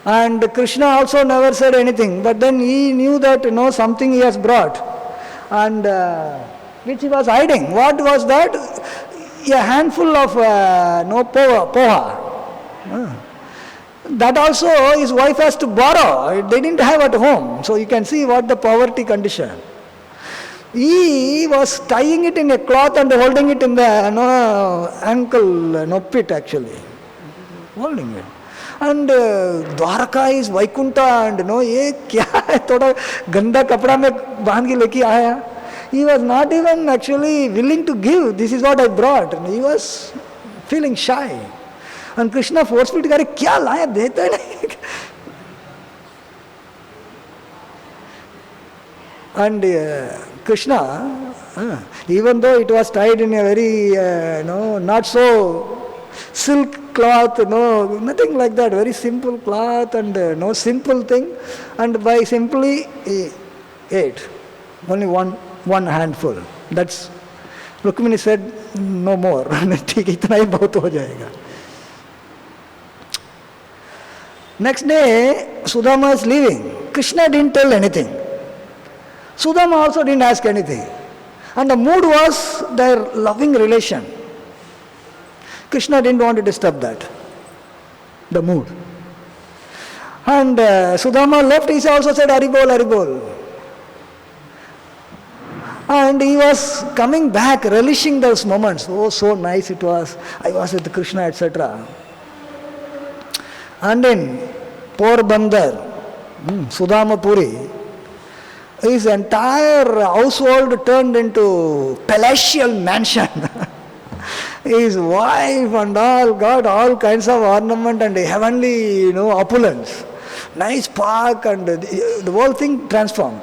And Krishna also never said anything. But then he knew that, something he has brought. And which he was hiding. What was that? A handful of poha. That also his wife has to borrow. They didn't have at home. So you can see what the poverty condition. He was tying it in a cloth and holding it in the ankle, pit actually. Holding it. And Dwaraka is Vaikunta and ye kya hai, thoda ganda kapda mein bandh ke leki aaya. He was not even actually willing to give. This is what I brought. And he was feeling shy. And Krishna forcefully kare kya laya deta nahi. And Krishna, even though it was tied in a very not so silk cloth, nothing like that, very simple cloth and no simple thing, and by simply he ate only one handful. That's Rukmini said, no more. ठीक है, इतना ही बहुत हो जाएगा. Next day, Sudama is leaving. Krishna didn't tell anything. Sudama also didn't ask anything. And the mood was their loving relation. Krishna didn't want to disturb that. The mood. And Sudama left, he also said, Haribol, Haribol. And he was coming back, relishing those moments. Oh, so nice it was. I was with Krishna, etc. And in Porbandar, Sudama Puri, his entire household turned into palatial mansion. His wife and all got all kinds of ornament and heavenly, opulence. Nice park and the whole thing transformed.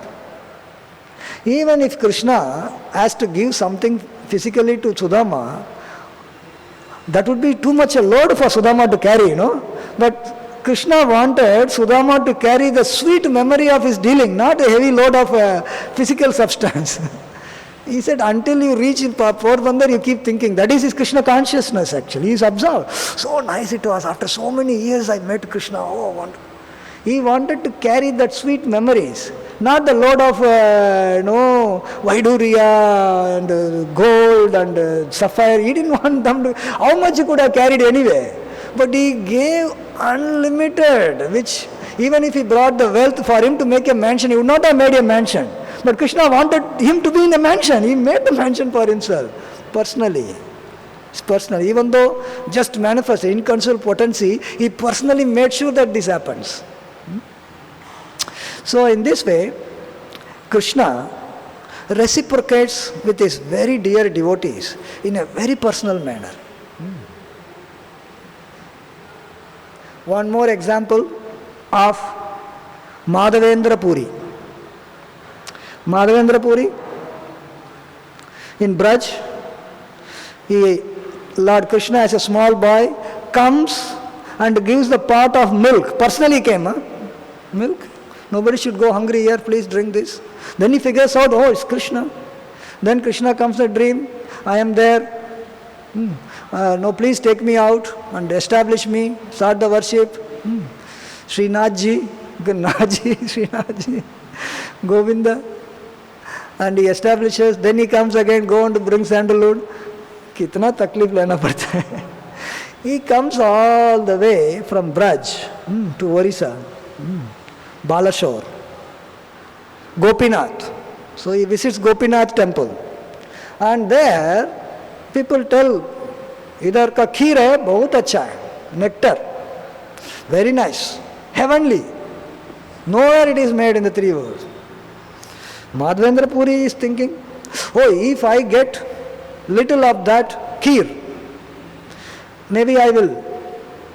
Even if Krishna has to give something physically to Sudama, that would be too much a load for Sudama to carry, But Krishna wanted Sudama to carry the sweet memory of his dealing, not a heavy load of physical substance. He said, until you reach Porbandar, you keep thinking. That is his Krishna consciousness actually. He is absorbed. So nice it was. After so many years I met Krishna. He wanted to carry that sweet memories. Not the load of, Vaidurya and gold and sapphire. He didn't want them to, how much he could have carried anyway. But he gave unlimited, which even if he brought the wealth for him to make a mansion, he would not have made a mansion. But Krishna wanted him to be in a mansion. He made the mansion for himself, personally. It's personal. Even though just manifest inconceivable potency, he personally made sure that this happens. So in this way, Krishna reciprocates with his very dear devotees in a very personal manner. One more example of Madhavendra Puri. Madhavendra Puri, In Braj, Lord Krishna as a small boy comes and gives the pot of milk. Personally came, milk. Nobody should go hungry here, please drink this. Then he figures out, oh, it's Krishna. Then Krishna comes in a dream, I am there. No, please take me out and establish me, start the worship. Srinathji, Srinathji, Govinda. And he establishes, then he comes again, go on to bring sandalwood. Kitna taklif lena padta hai. He comes all the way from Braj to Orissa, Balashore, Gopinath. So he visits Gopinath temple. And there, people tell, idhar ka kheer hai, bahut acha hai, nectar, very nice, heavenly. Nowhere it is made in the three worlds. Madhavendra Puri is thinking, oh, if I get little of that kheer, maybe I will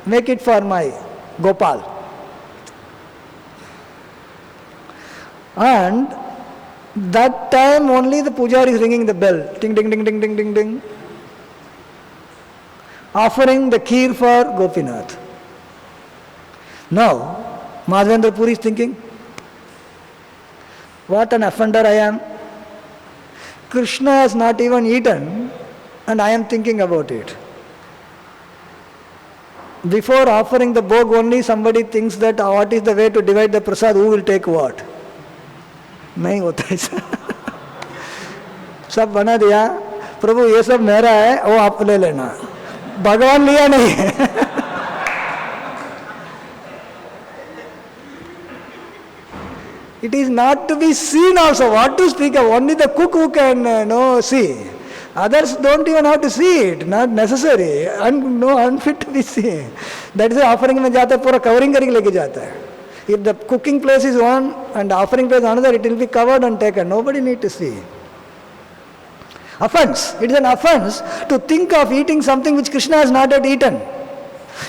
make it for my Gopal. And that time only the pujari is ringing the bell. Ding, ding, ding, ding, ding, ding, ding. Offering the kheer for Gopinath. Now, Madhavendra Puri is thinking, what an offender I am. Krishna has not even eaten and I am thinking about it. Before offering the bhog only somebody thinks that what is the way to divide the prasad, who will take what. नहीं होता ऐसा. सब बना दिया, प्रभु ये सब मेरा है, वो आप ले लेना. भगवान लिया नहीं है. It is not to be seen also. What to speak of? Only the cook who can see. Others don't even have to see it. Not necessary. Unfit to be seen. That is the offering में जाता है पूरा covering करके लेके जाता है. If the cooking place is one and the offering place another, it will be covered and taken. Nobody need to see. Offense. It is an offense to think of eating something which Krishna has not yet eaten.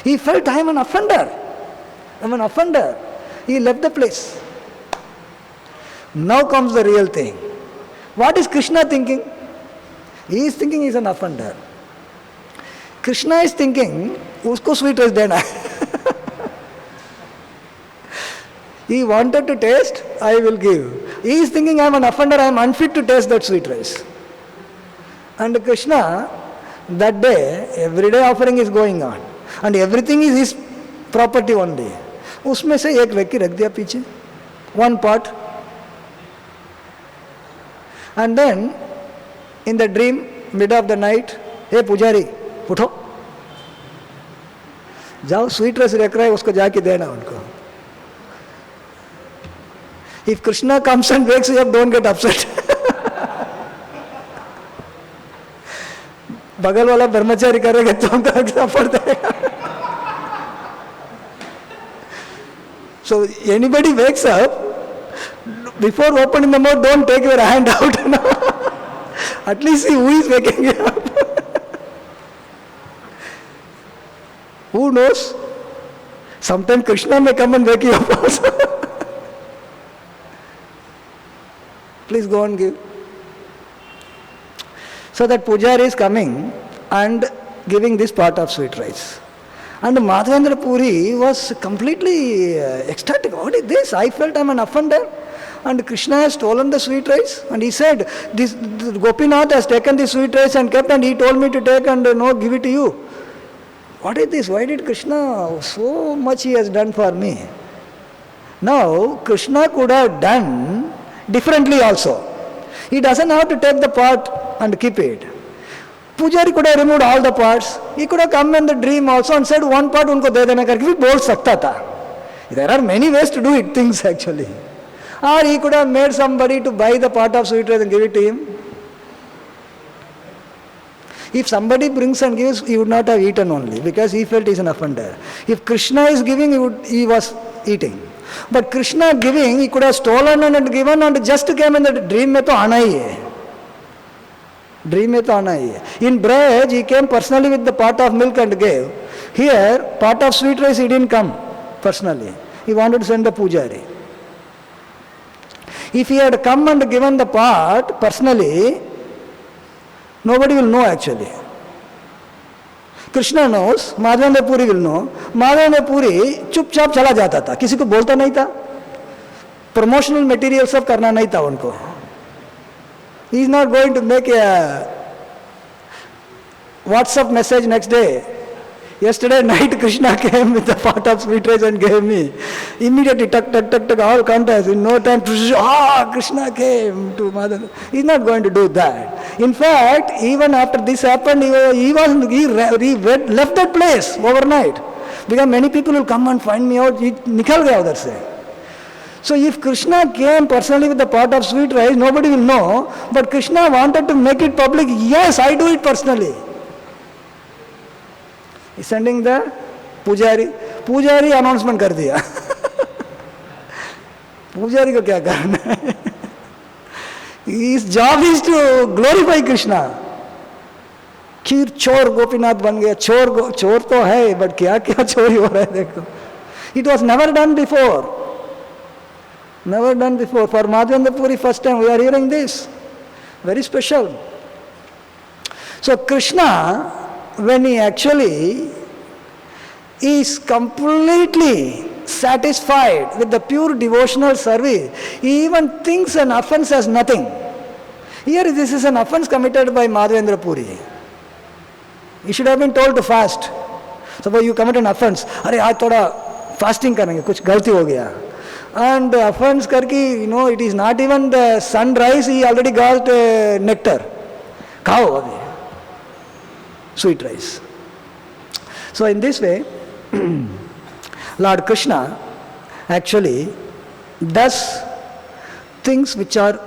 He felt, I am an offender. I am an offender. He left the place. Now comes the real thing. What is Krishna thinking? He is thinking he is an offender. Krishna is thinking, usko sweet rice dena. He wanted to taste, I will give. He is thinking, I am an offender, I am unfit to taste that sweet rice. And Krishna, that day, everyday offering is going on. And everything is his property only. उसमें से एक लेके रख दिया पीछे. One pot. And then, in the dream, mid of the night, hey Pujari, उठो. जाओ sweet rice रख रहा है, उसको जाके देना उनको. If Krishna comes and wakes you up, don't get upset. बगल वाला ब्रह्मचारी करेगा तो हमको पड़ता है. So anybody wakes up, before opening the mouth, don't take your hand out. At least see who is waking you up. Who knows? Sometimes Krishna may come and wake you up also. Please go and give. So that pujari is coming and giving this pot of sweet rice. And Madhavendra Puri was completely ecstatic. What is this? I felt I am an offender. And Krishna has stolen the sweet rice. And he said, this Gopinath has taken the sweet rice and kept, and he told me to take and give it to you. What is this? Why did Krishna, so much he has done for me? Now, Krishna could have done differently also. He doesn't have to take the pot and keep it. Pujari could have removed all the parts. He could have come in the dream also and said, one part unko de dena karke bhi bol sakta tha. There are many ways to do it, things actually. Or he could have made somebody to buy the pot of sweet rice and give it to him. If somebody brings and gives, he would not have eaten only because he felt he is an offender. If Krishna is giving, he was eating. But Krishna giving, he could have stolen and given and just came in the dream mein to aana hi hai. Dream mein to aana hi hai. In Braj, he came personally with the pot of milk and gave. Here, pot of sweet rice, he didn't come personally. He wanted to send the pujari. If he had come and given the pot personally, Nobody will know actually. Krishna knows, Madhavendra Puri will know. Madhavendra Puri चुपचाप चला जाता था, किसी को बोलता नहीं था. Promotional material सब करना नहीं था उनको. He is not going to make a WhatsApp message next day. Yesterday night Krishna came with a pot of sweet rice and gave me. Immediately, tuck, tuck, tuck, tuck, all contacts. In no time, Krishna came to Madhavendra. He is not going to do that. In fact, even after this happened, he left that place overnight. Because many people will come and find me out. Nikhal gaya udhar se. So if Krishna came personally with a pot of sweet rice, nobody will know. But Krishna wanted to make it public. Yes, I do it personally. He's sending the Pujari. Pujari announcement कर दिया. Pujari को क्या करना है? His job is to glorify Krishna. खीर चोर गोपीनाथ बन गया. चोर तो है, but क्या क्या चोरी हो रहा है देखो. It was never done before. Never done before. For Madhavendra Puri, first time we are hearing this. Very special. So Krishna, when he actually is completely satisfied with the pure devotional service, he even thinks an offense as nothing. Here this is an offense committed by Madhavendra Puri. He should have been told to fast. Suppose you commit an offense, अरे आज थोड़ा fasting करेंगे, कुछ गलती हो गया. And offense करके, it is not even the sunrise, he already got nectar. खाओ अभी. Sweet rice. So in this way, Lord Krishna actually does things which are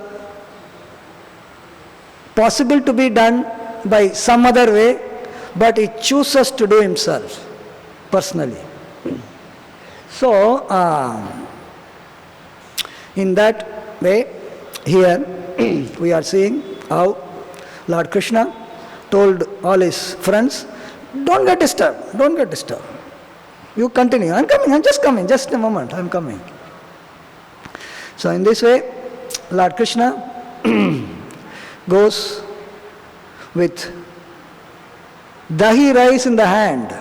possible to be done by some other way, but he chooses to do himself personally. So in that way, here we are seeing how Lord Krishna told all his friends, don't get disturbed, don't get disturbed. You continue. I'm coming, I'm just coming, just a moment, I'm coming. So in this way, Lord Krishna goes with dahi rice in the hand.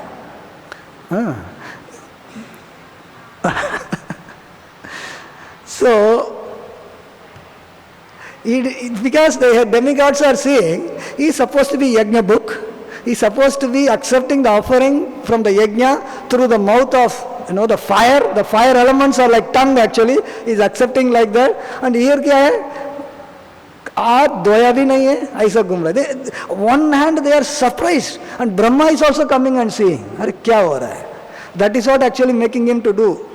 So, because the demigods are saying, he is supposed to be yajna book, he is supposed to be accepting the offering from the yajna through the mouth of the fire elements are like tongue actually, he is accepting like that. And here क्या है? आप दोया भी नहीं है, ऐसा घूम रहे. One hand they are surprised, and Brahma is also coming and seeing, अरे क्या हो रहा है? That is what actually making him to do,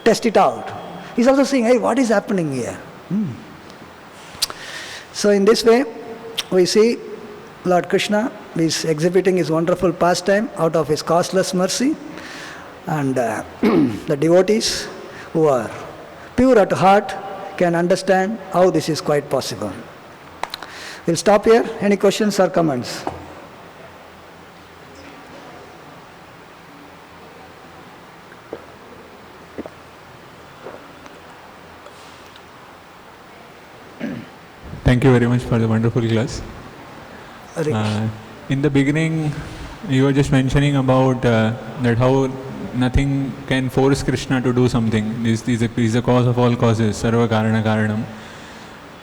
test it out. He is also saying, hey, what is happening here? So in this way, we see Lord Krishna is exhibiting his wonderful pastime out of his costless mercy, and the devotees who are pure at heart can understand how this is quite possible. We'll stop here. Any questions or comments? Thank you very much for the wonderful class. In the beginning, you were just mentioning about that how nothing can force Krishna to do something. This is the cause of all causes, sarva karana karanam.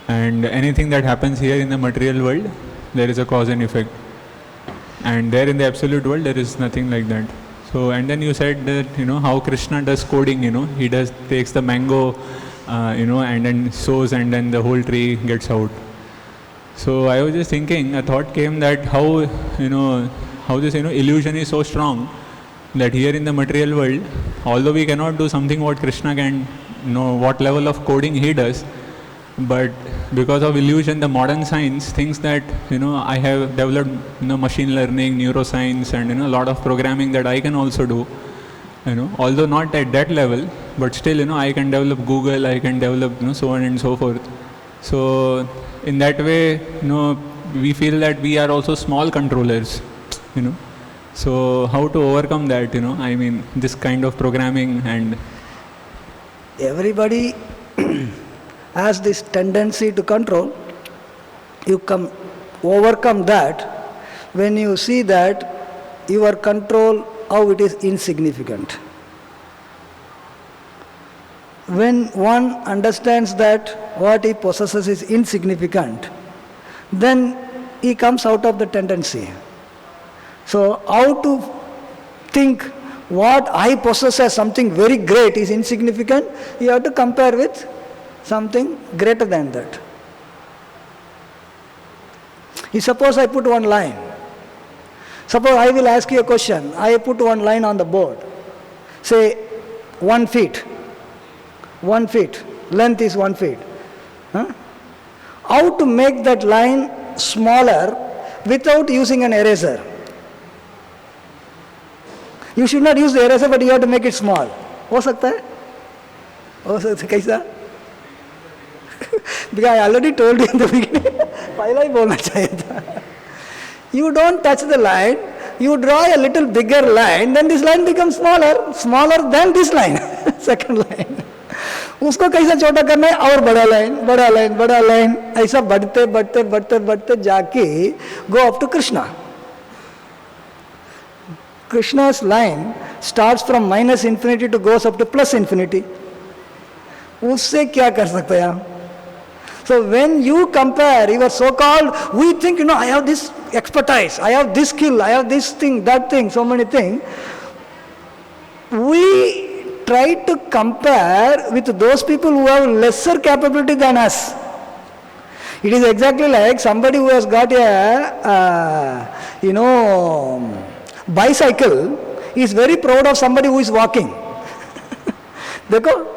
And anything that happens here in the material world, there is a cause and effect. And there in the absolute world, there is nothing like that. So, and then you said that, how Krishna does coding, he takes the mango, and then sows, and then the whole tree gets out. So I was just thinking, a thought came that how this, illusion is so strong that here in the material world, although we cannot do something what Krishna can, what level of coding he does, but because of illusion, the modern science thinks that, I have developed, machine learning, neuroscience, and, a lot of programming that I can also do, although not at that level, but still, I can develop Google, I can develop, so on and so forth. So in that way, we feel that we are also small controllers, So how to overcome that, I mean, this kind of programming and... Everybody has this tendency to control. You overcome that when you see that your control, how it is insignificant. When one understands that what he possesses is insignificant, then he comes out of the tendency. So how to think what I possess as something very great is insignificant, you have to compare with something greater than that. Suppose I put one line. Suppose I will ask you a question. I put one line on the board. Say 1 feet. 1 feet. Length is 1 feet. How to make that line smaller without using an eraser? You should not use the eraser, but you have to make it small. हो सकता है? हो सकता है कैसा? Because I already told you in the beginning. पहला ही बोलना चाहिए था. You don't touch the line. You draw a little bigger line, then this line becomes smaller than this line. Second line. उसको कैसा छोटा करना है और बड़ा लाइन ऐसा बढ़ते जाके go up to Krishna. Krishna's line starts from minus infinity to goes up to plus infinity. उससे क्या कर सकते हैं आप? So when you compare your so-called, we think, I have this expertise, I have this skill, I have this thing, that thing, so many things. We try to compare with those people who have lesser capability than us. It is exactly like somebody who has got a, bicycle is very proud of somebody who is walking. देखो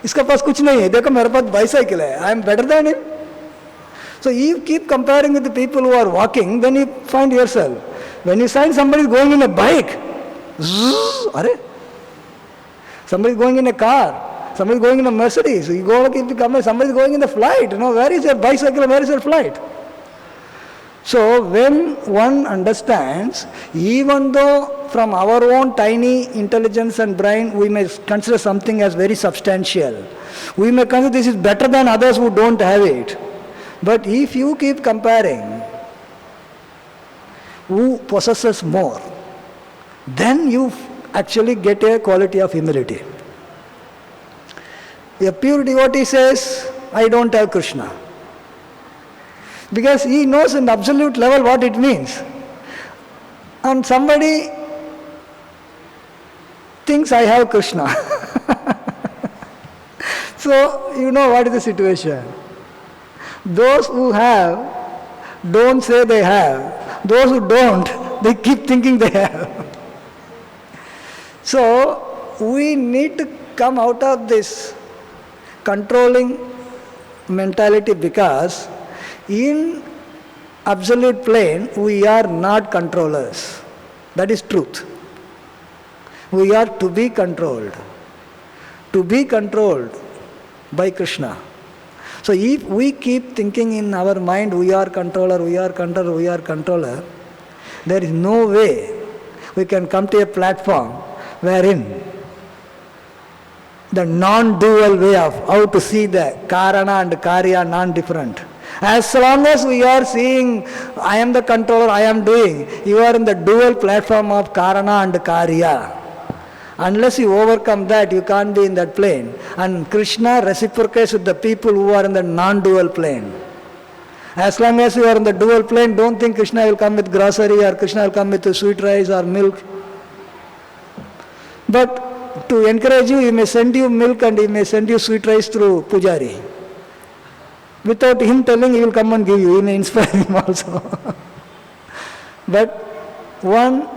इसका पास कुछ नहीं है, देखो मेरे पास bicycle है, I am better than him. So you keep comparing with the people who are walking, then you find yourself. When you find somebody going in a bike, somebody going in a car, somebody going in a Mercedes, you go keep coming, somebody going in the flight, where is your bicycle, where is your flight? So when one understands, even though from our own tiny intelligence and brain, we may consider something as very substantial. We may consider this is better than others who don't have it. But if you keep comparing who possesses more, then you actually get a quality of humility. A pure devotee says, I don't have Krishna. Because he knows in the absolute level what it means. And somebody thinks I have Krishna. So, you know what is the situation. Those who have don't say they have. Those who don't, they keep thinking they have. So, we need to come out of this controlling mentality, because in absolute plane, we are not controllers. That is truth. We are to be controlled. To be controlled by Krishna. So if we keep thinking in our mind, we are controller, there is no way we can come to a platform wherein the non-dual way of how to see the Karana and Karya non-different. As long as we are seeing, I am the controller, I am doing, you are in the dual platform of Karana and Karya. Unless you overcome that, you can't be in that plane. And Krishna reciprocates with the people who are in the non-dual plane. As long as you are in the dual plane, don't think Krishna will come with grocery or Krishna will come with sweet rice or milk. But to encourage you, he may send you milk and he may send you sweet rice through Pujari. Without him telling, he will come and give you. He may inspire him also. But one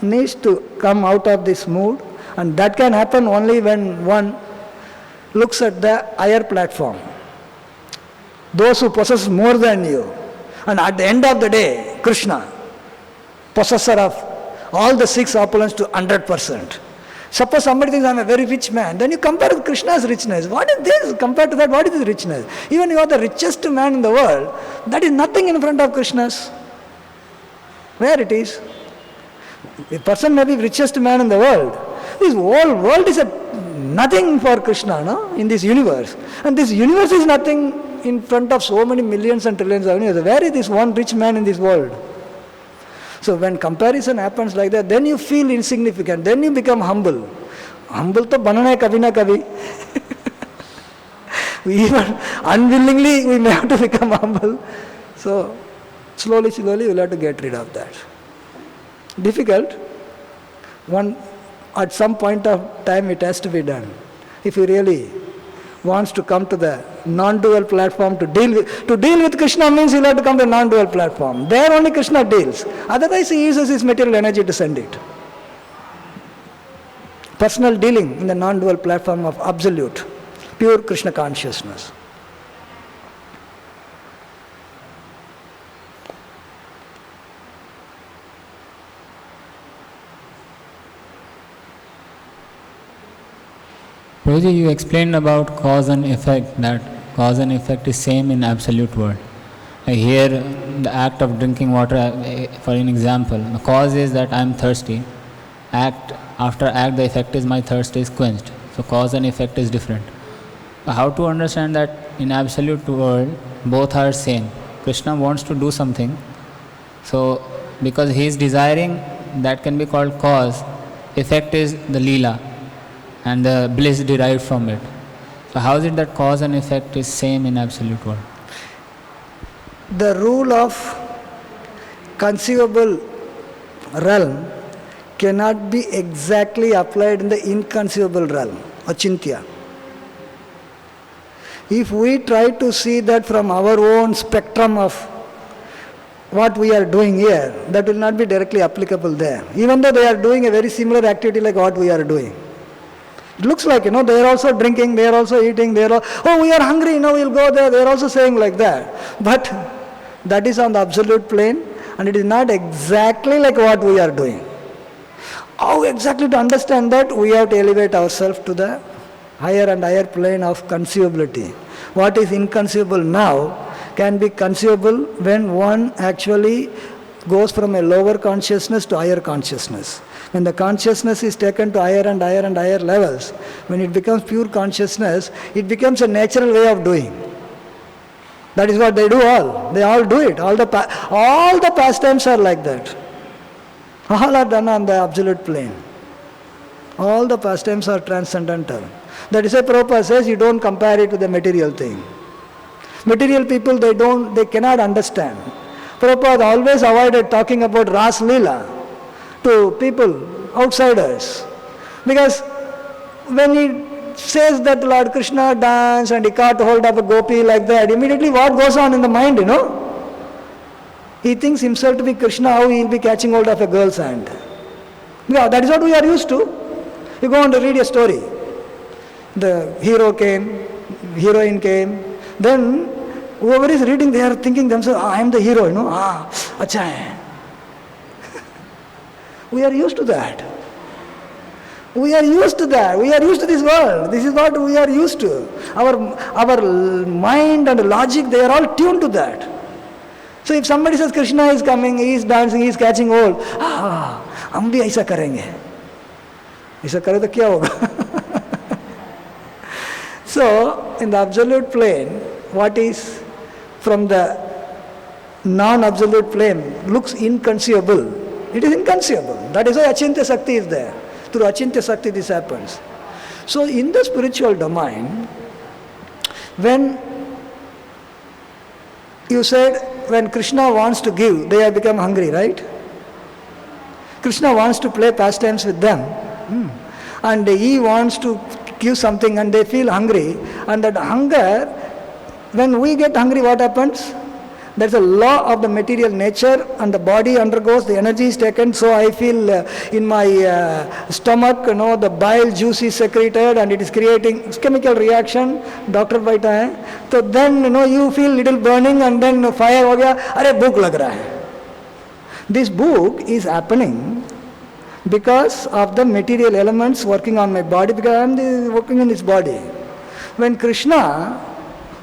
needs to come out of this mood, and that can happen only when one looks at the higher platform. Those who possess more than you. And at the end of the day, Krishna, possessor of all the 6 opulence to 100%. Suppose somebody thinks I am a very rich man, then you compare with Krishna's richness. What is this? Compared to that, what is his richness? Even you are the richest man in the world, that is nothing in front of Krishna's. Where it is? A person may be richest man in the world. This whole world is nothing for Krishna, no? In this universe. And this universe is nothing in front of so many millions and trillions of universes. Where is this one rich man in this world? So when comparison happens like that, then you feel insignificant, then you become humble. Humble to banana hai kabhi na kabhi. We even unwillingly we may have to become humble. So slowly we'll have to get rid of that. Difficult. One at some point of time it has to be done. If he really wants to come to the non-dual platform to deal with Krishna means he'll have to come to the non-dual platform. There only Krishna deals. Otherwise he uses his material energy to send it. Personal dealing in the non-dual platform of absolute, pure Krishna consciousness. Prabhuji, you explained about cause and effect, that cause and effect is same in absolute world. Here, the act of drinking water, for an example, the cause is that I am thirsty. After act, the effect is my thirst is quenched. So cause and effect is different. How to understand that in absolute world, both are same? Krishna wants to do something. So because he is desiring, that can be called cause. Effect is the Leela and the bliss derived from it. So how is it that cause and effect is same in absolute world? The rule of conceivable realm cannot be exactly applied in the inconceivable realm, achintya. If we try to see that from our own spectrum of what we are doing here, that will not be directly applicable there. Even though they are doing a very similar activity like what we are doing. It looks like, they are also drinking, they are also eating, we are hungry, we'll go there, they are also saying like that. But that is on the absolute plane and it is not exactly like what we are doing. How exactly to understand that? We have to elevate ourselves to the higher and higher plane of conceivability. What is inconceivable now can be conceivable when one actually goes from a lower consciousness to higher consciousness. When the consciousness is taken to higher and higher and higher levels, when it becomes pure consciousness, it becomes a natural way of doing. That is what they do all. They all do it. All the pastimes are like that. All are done on the absolute plane. All the pastimes are transcendental. That is why Prabhupada says you don't compare it with the material thing. Material people, they cannot understand. Prabhupada always avoided talking about Ras Leela to people, outsiders. Because when he says that Lord Krishna danced and he caught hold of a gopi like that, immediately what goes on in the mind, He thinks himself to be Krishna, how he will be catching hold of a girl's hand. Yeah, that is what we are used to. You go on to read a story. The hero came, heroine came, then whoever is reading, they are thinking themselves, I am the hero, acha hai. We are used to that. We are used to that. We are used to this world. This is what we are used to. Our mind and logic, they are all tuned to that. So if somebody says Krishna is coming, he is dancing, he is catching hold, हम भी ऐसा करेंगे. ऐसा करे तो क्या होगा? So in the absolute plane, what is from the non-absolute plane looks inconceivable. It is inconceivable. That is why Achintya Sakti is there. Through Achintya Sakti this happens. So in the spiritual domain, when you said when Krishna wants to give, they have become hungry, right? Krishna wants to play pastimes with them. And he wants to give something and they feel hungry. And that hunger, when we get hungry, what happens? There's a law of the material nature and the body undergoes, the energy is taken, so I feel in my stomach, the bile juice is secreted and it is creating chemical reaction, doctor baita hai. So then, you feel little burning and then fire ho gaya, arey bhook lag raha hai. This bhook is happening because of the material elements working on my body, because I am working in this body. When Krishna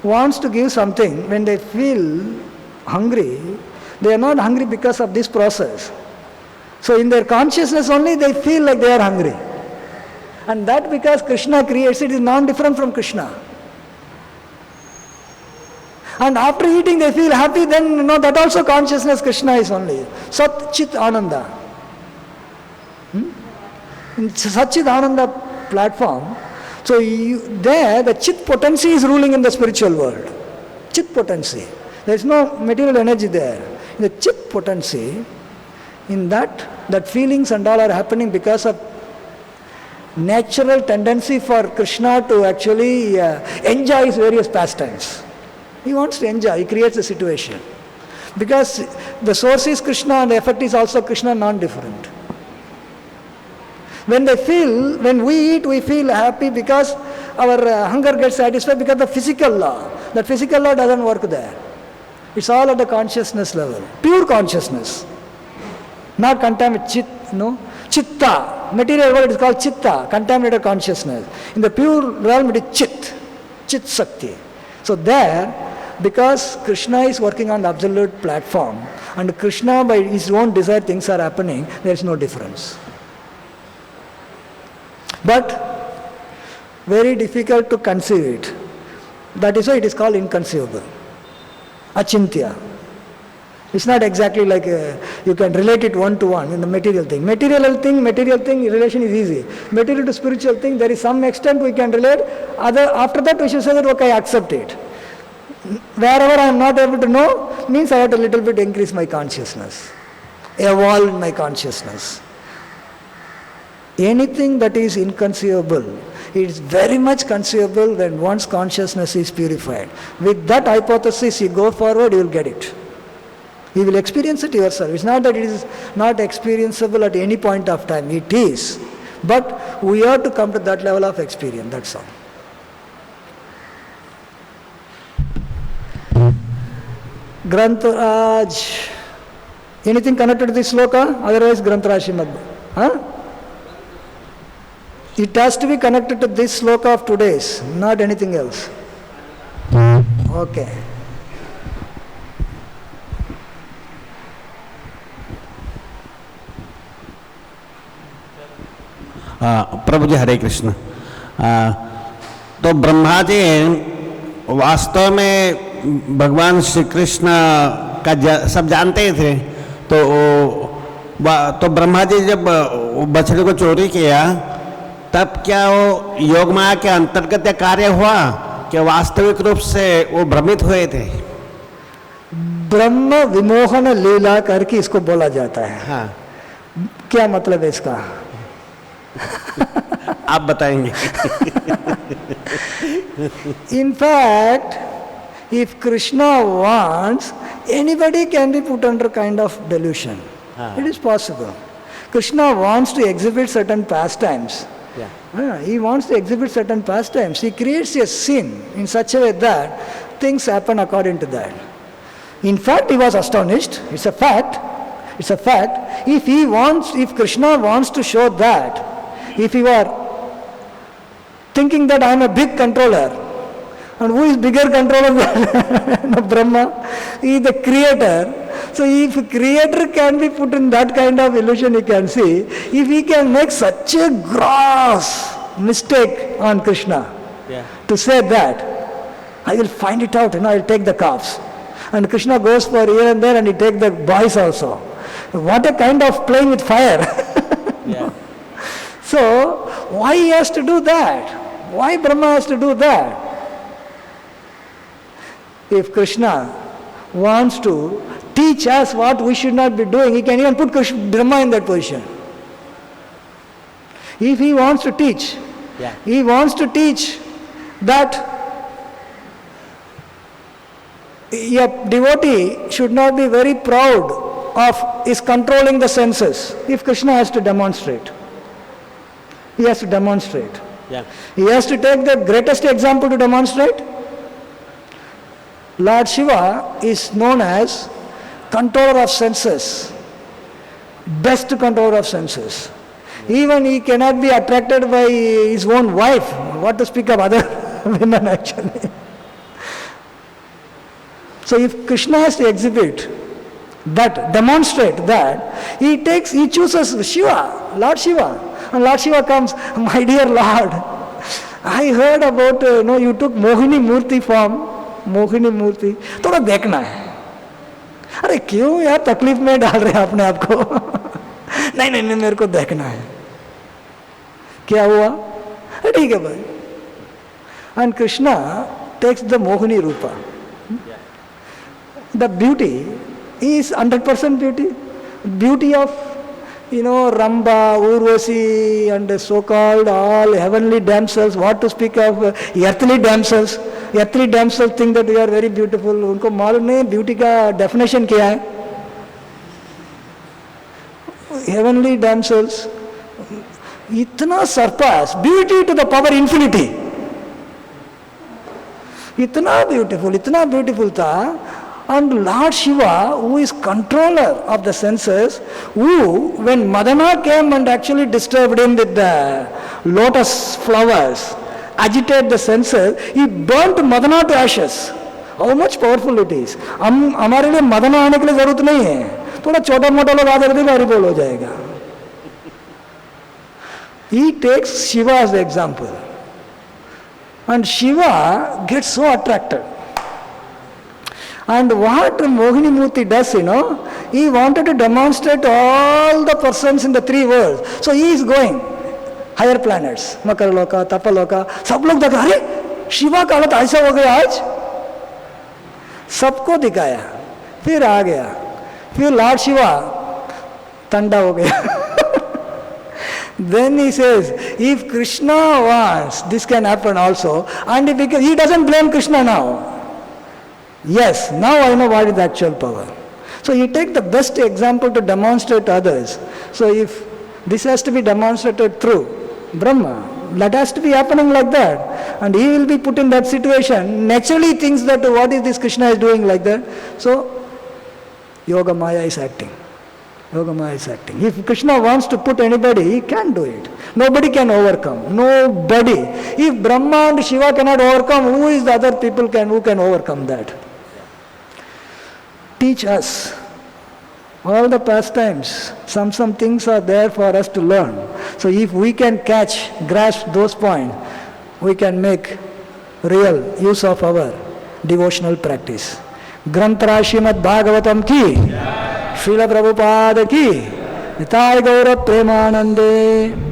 wants to give something, when they feel hungry, they are not hungry because of this process. So in their consciousness only they feel like they are hungry. And that because Krishna creates it is non-different from Krishna. And after eating they feel happy, then that also consciousness Krishna is only. Sat Chit Ananda. In Sat Chit Ananda platform, so there the Chit potency is ruling in the spiritual world. Chit potency. There is no material energy there. In the Chit potency, in that feelings and all are happening because of natural tendency for Krishna to actually enjoy his various pastimes. He wants to enjoy, he creates a situation. Because the source is Krishna and the effect is also Krishna, non-different. When we eat, we feel happy because our hunger gets satisfied because the physical law. That physical law doesn't work there. It's all at the consciousness level. Pure consciousness. Not contaminated Chitta. Material world is called Chitta, contaminated consciousness. In the pure realm it is Chit Sakti. So there, because Krishna is working on the absolute platform and Krishna by his own desire things are happening, there is no difference. But very difficult to conceive it. That is why it is called inconceivable. Achintya. It's not exactly like you can relate it one to one in the material thing. Material thing, relation is easy. Material to spiritual thing, there is some extent we can relate. After that we should say that okay, I accept it. Wherever I am not able to know, means I have to little bit increase my consciousness. Evolve my consciousness. Anything that is inconceivable, it is very much conceivable when one's consciousness is purified. With that hypothesis you go forward, you will get it. You will experience it yourself. It's not that it is not experienceable at any point of time. It is. But we have to come to that level of experience. That's all. Grantharaj. Anything connected to this sloka? Otherwise Grantharaj Srimad. It has to be connected to this sloka of today's, not anything else. Okay. प्रभु जी हरे कृष्ण। तो ब्रह्मा जी वास्तव में भगवान श्री कृष्ण का सब जानते थे, तो ब्रह्मा जी जब बछड़े को चोरी किया तब क्या वो योग माया के अंतर्गत कार्य हुआ कि वास्तविक रूप से वो भ्रमित हुए थे? ब्रह्म विमोहन लीला करके इसको बोला जाता है। हाँ, क्या मतलब है इसका? आप बताएंगे। In fact, if Krishna wants, anybody can be put under kind of delusion. It is possible. Krishna wants to exhibit certain pastimes. He wants to exhibit certain pastimes. He creates a scene in such a way that things happen according to that. In fact, he was astonished. It's a fact. It's a fact. If Krishna wants to show that, if you are thinking that I am a big controller, and who is bigger controller than Brahma? He is the creator. So if creator can be put in that kind of illusion, you can see, if he can make such a gross mistake on Krishna, to say that, I will find it out, I will take the calves. And Krishna goes for here and there and he takes the boys also. What a kind of playing with fire. So, why he has to do that? Why Brahma has to do that? If Krishna wants to teach us what we should not be doing, he can even put Brahma in that position. If he wants to teach, he wants to teach that a devotee should not be very proud of his controlling the senses. If Krishna has to demonstrate, he has to demonstrate. He has to take the greatest example to demonstrate. Lord Shiva is known as controller of senses, best controller of senses. Even he cannot be attracted by his own wife, what to speak of other women actually. So if Krishna has to exhibit that, demonstrate that, he chooses Shiva, Lord Shiva. And Lord Shiva comes, my dear Lord, I heard about, you took Mohini Murti form Mohini मूर्ति, थोड़ा देखना है। अरे क्यों यार तकलीफ में डाल रहे हैं अपने आप को? नहीं नहीं नहीं, मेरे को देखना है। क्या हुआ? ठीक है भाई। And Krishna takes the Mohini rupa. The beauty is 100% beauty. Beauty of, Ramba, Urvasi and so-called all heavenly damsels. What to speak of earthly damsels? Earthly damsels think that we are very beautiful. उनको मालूम नहीं beauty का definition क्या है? Heavenly damsels इतना surpass beauty to the power infinity. इतना beautiful था. And Lord Shiva, who is controller of the senses, who, when Madana came and actually disturbed him with the lotus flowers, agitated the senses, he burnt Madana to ashes. How much powerful it is. हमारे लिए मदना आने के लिए जरूरत नहीं है, थोड़ा छोटा मोटा लोग आ जाते भारी बोल हो जाएगा. He takes Shiva as the example, and Shiva gets so attracted. And what Mohini Murti does, he wanted to demonstrate all the persons in the three worlds. So he is going higher planets, Makaraloka, Tapaloka. सब लोग देखा, अरे शिवा का हालत ऐसा हो गया आज, सबको दिखाया, फिर आ गया, फिर लॉर्ड शिवा ठंडा हो गया. Then he says, if Krishna wants, this can happen also. And he doesn't blame Krishna now. Yes, now I know what is the actual power. So you take the best example to demonstrate others. So if this has to be demonstrated through Brahma, that has to be happening like that. And he will be put in that situation. Naturally thinks that what is this Krishna is doing like that. So Yoga Maya is acting. Yoga Maya is acting. If Krishna wants to put anybody, he can do it. Nobody can overcome. Nobody. If Brahma and Shiva cannot overcome, who is the other people who can overcome that? Teach us. All the pastimes, some things are there for us to learn. So if we can grasp those points, we can make real use of our devotional practice. Granthara Srimad Bhagavatam ki, Srila Prabhupada ki, Nitai Gaura Premanande.